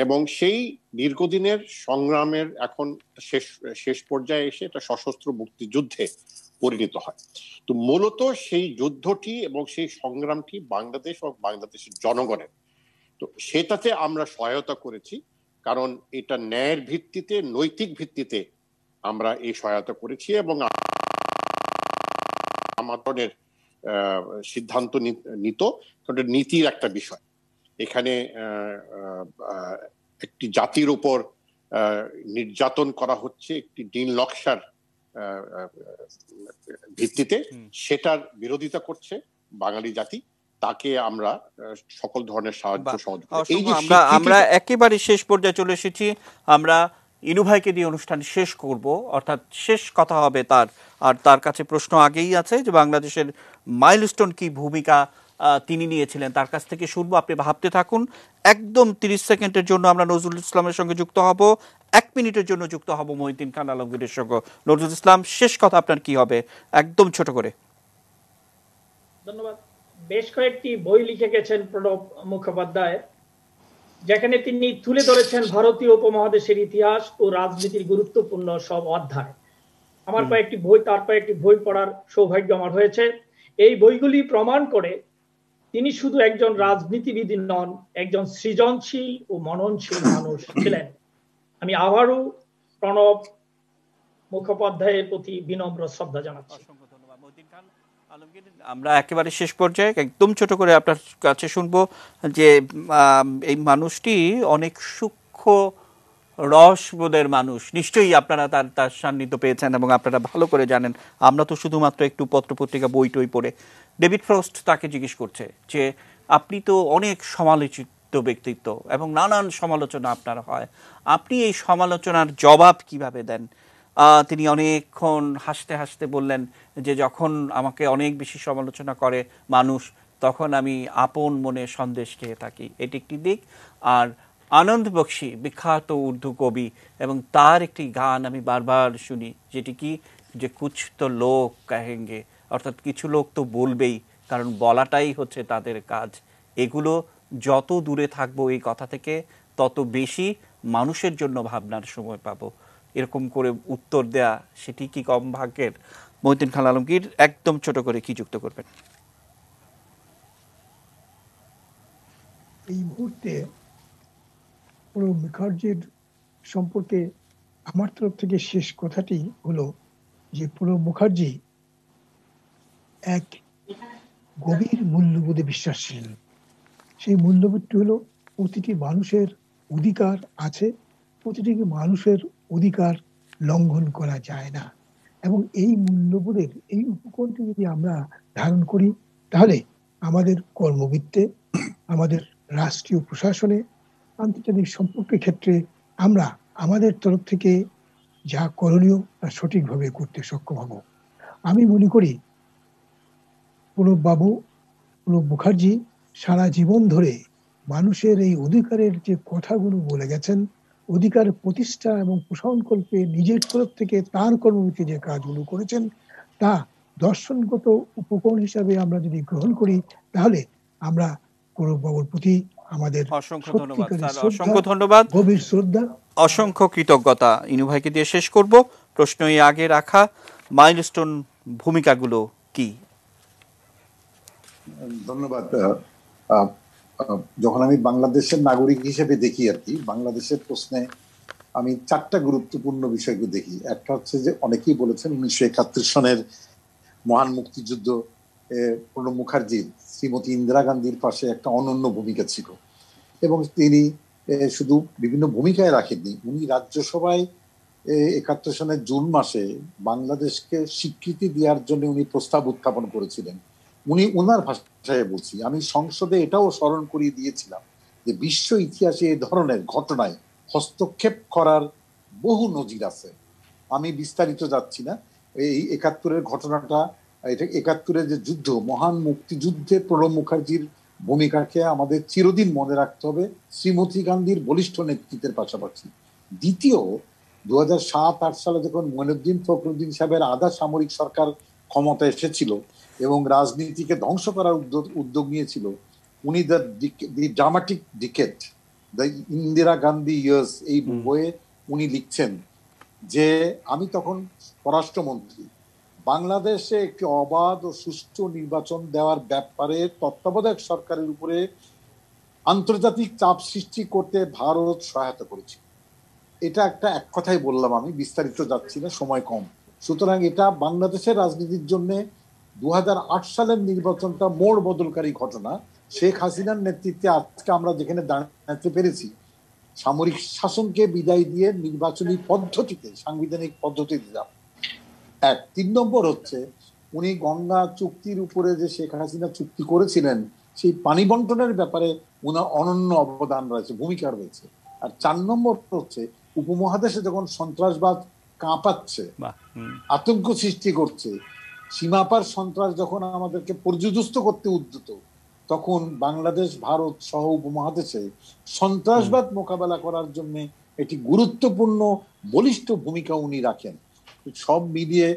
এবং সেই দীর্ঘদিনের সংগ্রামের এখন শেষ পর্যায়ে এসে এটা সশস্ত্র মুক্তিযুদ্ধে পরিণত হয়। তো মূলত সেই যুদ্ধটি এবং সেই সংগ্রামটি বাংলাদেশ ও বাংলাদেশের জনগণের, তো সেটাতে আমরা সহায়তা করেছি, কারণ এটা ন্যায়ের ভিত্তিতে, নৈতিক ভিত্তিতে আমরা এই সহায়তা করেছি এবং আমাদের সিদ্ধান্ত নিত, নীতির একটা বিষয়। এখানে একটি জাতির উপর নির্যাতন করা হচ্ছে একটি নীল নকশার ভিত্তিতে, সেটার বিরোধিতা করছে বাঙালি জাতি, তাকে আমরা সকল ধরনের সাহায্য সহযোগিতা। আমরা একেবারে শেষ পর্যায়ে চলে এসেছি। আমরা ইনু ভাইকে দিয়ে অনুষ্ঠান শেষ করব, অর্থাৎ শেষ কথা হবে তার। আর তার কাছে প্রশ্ন আগেই আছে যে বাংলাদেশের মাইলস্টোন কি ভূমিকা তিনি নিয়েছিলেন, তার কাছ থেকে শুনবো। আপনি ভাবতে থাকুন। একদম 30 সেকেন্ডের জন্য আমরা নজরুল ইসলামের সঙ্গে যুক্ত হব, 1 মিনিটের জন্য যুক্ত হব মহিউদ্দিন খান আলমগীরের সঙ্গে। নজরুল ইসলাম, শেষ কথা আপনার কি হবে, একদম ছোট করে? ধন্যবাদ। বেশ কয়েকটি বই লিখে গেছেন প্রণব মুখোপাধ্যায়, যেখানে তিনি তুলে ধরেছেন ভারতীয় উপমহাদেশের ইতিহাস ও রাজনীতির গুরুত্বপূর্ণ সব অধ্যায়। আমার তার কয়েকটি বই পড়ার সৌভাগ্য আমার হয়েছে। এই বইগুলি প্রমাণ করে তিনি শুধু একজন রাজনীতিবিদ নন, একজন সৃজনশীল ও মননশীল মানুষ ছিলেন। আমি আবারও প্রণব মুখোপাধ্যায়ের প্রতি বিনম্র শ্রদ্ধা জানাচ্ছি। আমরা একেবারে শেষ পর্যায়ে একদম ছোট করে আপনার কাছে শুনবো যে এই মানুষটি অনেক সূক্ষ্ম রসবোধের মানুষ, নিশ্চয়ই আপনারা তার সান্নিধ্য পেয়েছেন এবং আপনারা ভালো করে জানেন। আমরা তো শুধুমাত্র একটু পত্রপত্রিকা বই টই পড়ে। ডেভিড ফ্রস্ট তাকে জিজ্ঞেস করছে যে আপনি তো অনেক সমালোচিত ব্যক্তিত্ব এবং নানান সমালোচনা আপনার হয়, আপনি এই সমালোচনার জবাব কিভাবে দেন? তিনি অনেকক্ষণ হাসতে হাসতে বললেন যে যখন আমাকে অনেক বেশি সমালোচনা করে মানুষ, তখন আমি আপন মনে সন্দেশ খেয়ে থাকি। এটি একটি দিক। আর আনন্দ বক্সী বিখ্যাত উর্দু কবি, এবং তার একটি গান আমি বারবার শুনি, যেটি কি, যে কুছ তো লোক কহেঙ্গে, অর্থাৎ কিছু লোক তো বলবেই, কারণ বলাটাই হচ্ছে তাদের কাজ। এগুলো যত দূরে থাকবো এই কথা থেকে, তত বেশি মানুষের জন্য ভাবনার সময় পাবো। এরকম করে উত্তর দেয়া, সেটি কি কম ভাগ্যের? মহিউদ্দিন খান আলমগীর, একদম ছোট করে কি যুক্ত করবেন? এই মুহূর্তে প্রণব মুখার্জির সম্পর্কে আমার তরফ থেকে শেষ কথাটি হলো যে প্রণব মুখার্জি এক গভীর মূল্যবোধে বিশ্বাসী। সেই মূল্যবোধটি হলো প্রতিটি মানুষের অধিকার আছে, প্রতিটি মানুষের অধিকার লঙ্ঘন করা যায় না। এবং এই মূল্যবোধের এই উপকরণটি যদি আমরা ধারণ করি, তাহলে আমাদের কর্মবৃত্তে, আমাদের রাষ্ট্রীয় প্রশাসনে, আন্তর্জাতিক সম্পর্কের ক্ষেত্রে আমরা আমাদের তরফ থেকে যা করণীয় তা সঠিকভাবে করতে সক্ষম হব। আমি মনে করি প্রণব মুখার্জি সারা জীবন ধরে মানুষের এই অধিকারের যে কথাগুলো বলে গেছেন, অধিকার প্রতিষ্ঠা এবং প্রসারণকল্পে নিজের তরফ থেকে তার কর্মবৃত্তি যে কাজগুলো করেছেন, তা দর্শনগত উপকরণ হিসাবে আমরা যদি গ্রহণ করি, তাহলে আমরা প্রণব বাবুর প্রতি আমাদের অসংখ্য ধন্যবাদ, গভীর শ্রদ্ধা, অসংখ্য কৃতজ্ঞতা। ইনু ভাইকে দিয়ে শেষ করব। প্রশ্ন আগে রাখা, মাইলস্টোন ভূমিকাগুলো কি? ধন্যবাদ। যখন আমি বাংলাদেশের নাগরিক হিসেবে দেখি আর কি, বাংলাদেশের প্রশ্নে আমি 4টা গুরুত্বপূর্ণ বিষয়কে দেখি। একটা হচ্ছে যে অনেকেই বলেছেন 1971 সনের মহান মুক্তিযুদ্ধ প্রণব মুখার্জির শ্রীমতী ইন্দিরা গান্ধীর পাশে একটা অনন্য ভূমিকা ছিল, এবং তিনি শুধু বিভিন্ন ভূমিকায় রাখেননি, উনি রাজ্যসভায় 71 সনের জুন মাসে বাংলাদেশকে স্বীকৃতি দেওয়ার জন্য উনি প্রস্তাব উত্থাপন করেছিলেন। উনি ওনার ভাষায় বলছি, আমি সংসদে এটাও স্মরণ করিয়ে দিয়েছিলাম যে বিশ্ব ইতিহাসে এ ধরনের ঘটনায় হস্তক্ষেপ করার বহু নজির আছে। আমি বিস্তারিত যাচ্ছি না। এই 71-এর ঘটনাটা, এটা 71-এর যে যুদ্ধ, মহান মুক্তিযুদ্ধে প্রণব মুখার্জির ভূমিকাকে আমাদের চিরদিন মনে রাখতে হবে, শ্রীমতী গান্ধীর বলিষ্ঠ নেতৃত্বের পাশাপাশি। দ্বিতীয়, 2007-8 সালে যখন মঈনুদ্দিন ফখরুদ্দিন সাহেবের আধা সামরিক সরকার ক্ষমতা এসেছিল এবং রাজনীতিকে ধ্বংস করার উদ্যোগ নিয়েছিল, উনি the dramatic decade the Indira Gandhi years এই বইয়ে উনি লিখছেন যে আমি তখন পররাষ্ট্রমন্ত্রী, বাংলাদেশে একটি অবাধ ও সুষ্ঠু নির্বাচন দেওয়ার ব্যাপারে তত্ত্বাবধায়ক সরকারের উপরে আন্তর্জাতিক চাপ সৃষ্টি করতে ভারত সহায়তা করেছে। এটা এক কথাই বললাম, আমি বিস্তারিত যাচ্ছি না, সময় কম। সুতরাং এটা বাংলাদেশের রাজনীতির জন্য 2008 সালের নির্বাচনটা মোড় বদলকারী ঘটনা। শেখ হাসিনার নেতৃত্বে আজকে আমরা যেখানে দাঁড়াতে পেরেছি, সামরিক শাসনকে বিদায় দিয়ে নির্বাচনী পদ্ধতিতে, সাংবিধানিক পদ্ধতিতে যাব। 3 নম্বর হচ্ছে উনি গঙ্গা চুক্তির উপরে যে শেখ হাসিনা চুক্তি করেছিলেন, সেই পানি বন্টনের ব্যাপারে উনার অনন্য অবদান রয়েছে, ভূমিকা রয়েছে। আর 4 নম্বর হচ্ছে উপমহাদেশে যখন সন্ত্রাসবাদ কাঁপাচ্ছে, আতঙ্ক সৃষ্টি করছে, সীমাপার সন্ত্রাস যখন আমাদেরকে পর্যুদস্ত করতে উদ্যত, তখন বাংলাদেশ, ভারত সহ উপমহাদেশে সন্ত্রাসবাদ মোকাবেলা করার জন্য একটি গুরুত্বপূর্ণ বলিষ্ঠ ভূমিকা উনি রাখেন। সব মিলিয়ে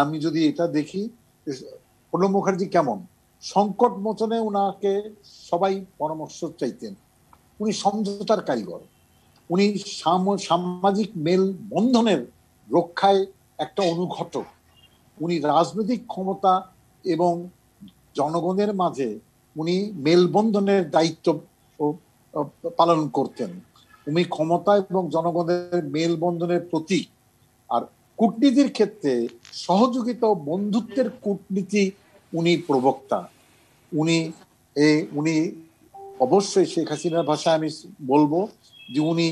আমি যদি এটা দেখি, প্রণব মুখার্জি কেমন সংকট মোচনে উনাকে সবাই পরামর্শ চাইতেন, উনি সমঝোতার কারিগর, উনি সামাজিক মেল বন্ধনের রক্ষায় একটা অনুঘটক, উনি রাজনৈতিক ক্ষমতা এবং জনগণের মাঝে উনি মেলবন্ধনের দায়িত্ব পালন করতেন। উনি ক্ষমতা এবং জনগণের মেলবন্ধনের প্রতীক। আর কূটনীতির ক্ষেত্রে সহযোগিতা ও বন্ধুত্বের কূটনীতি উনি প্রবক্তা। উনি অবশ্যই শেখ হাসিনার ভাষায় আমি বলবো যে উনি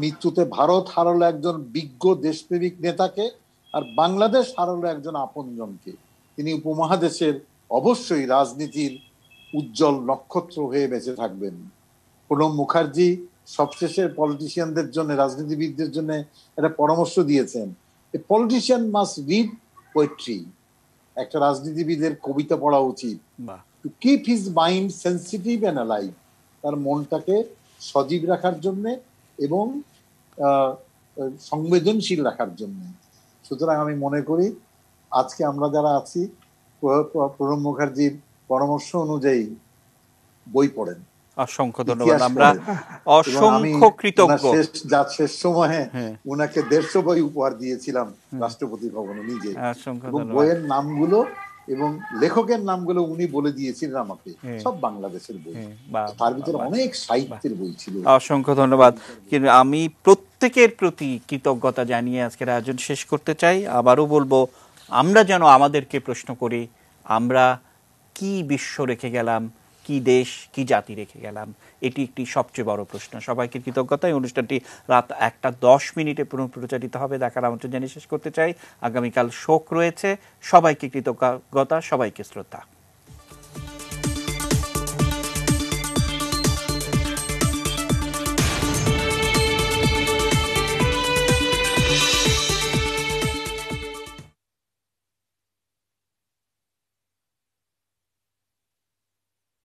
মৃত্যুতে ভারত হারালো একজন বিজ্ঞ দেশপ্রেমিক নেতাকে, আর বাংলাদেশ হারালো একজন আপনজনকে। তিনি উপমহাদেশের অবশ্যই রাজনীতির উজ্জ্বল নক্ষত্র হয়ে বেঁচে থাকবেন। প্রণব মুখার্জি সবশেষে পলিটিশিয়ানদের জন্য, রাজনীতিবিদদের জন্য একটা পরামর্শ দিয়েছেন, এ পলিটিশিয়ান মাস্ট রিড পোয়েট্রি। একটা রাজনীতিবিদের কবিতা পড়া উচিত, to keep his mind sensitive and alive, তার মনটাকে সজীব রাখার জন্য এবং সংবেদনশীল রাখার জন্য। সুতরাং আমি মনে করি আজকে আমরা যারা আছি, প্রণব মুখার্জির পরামর্শ অনুযায়ী বই পড়েন। অসংখ্য ধন্যবাদ, আমরা অসংখ্য কৃতজ্ঞ। শেষ সময়ে উনাকে 150 বই উপহার দিয়েছিলাম রাষ্ট্রপতি ভবনে নিজে, এবং বইয়ের নামগুলো এবং লেখকের নামগুলো উনি বলে দিয়েছিলেন আমাকে, সব বাংলাদেশের বই, তার ভিতরে অনেক সাহিত্যের বই ছিল। অসংখ্য ধন্যবাদ। কিন্তু আমি প্রত্যেকের প্রতি কৃতজ্ঞতা জানিয়ে আজকের আয়োজন শেষ করতে চাই। আবারও বলবো, আমরা যেন আমাদেরকে প্রশ্ন করি, আমরা কি বিশ্ব রেখে গেলাম, কি দেশ, কি জাতি রেখে গেলাম, এটি একটি সবচেয়ে বড় প্রশ্ন। সবাইকে কৃতজ্ঞতা। এই অনুষ্ঠানটি রাত 1:10 পুনঃপ্রচারিত হবে, দেখার আমন্ত্রণ জানিয়ে শেষ করতে চাই। আগামীকাল শোক রয়েছে। সবাইকে কৃতজ্ঞতা, সবাইকে শ্রদ্ধা।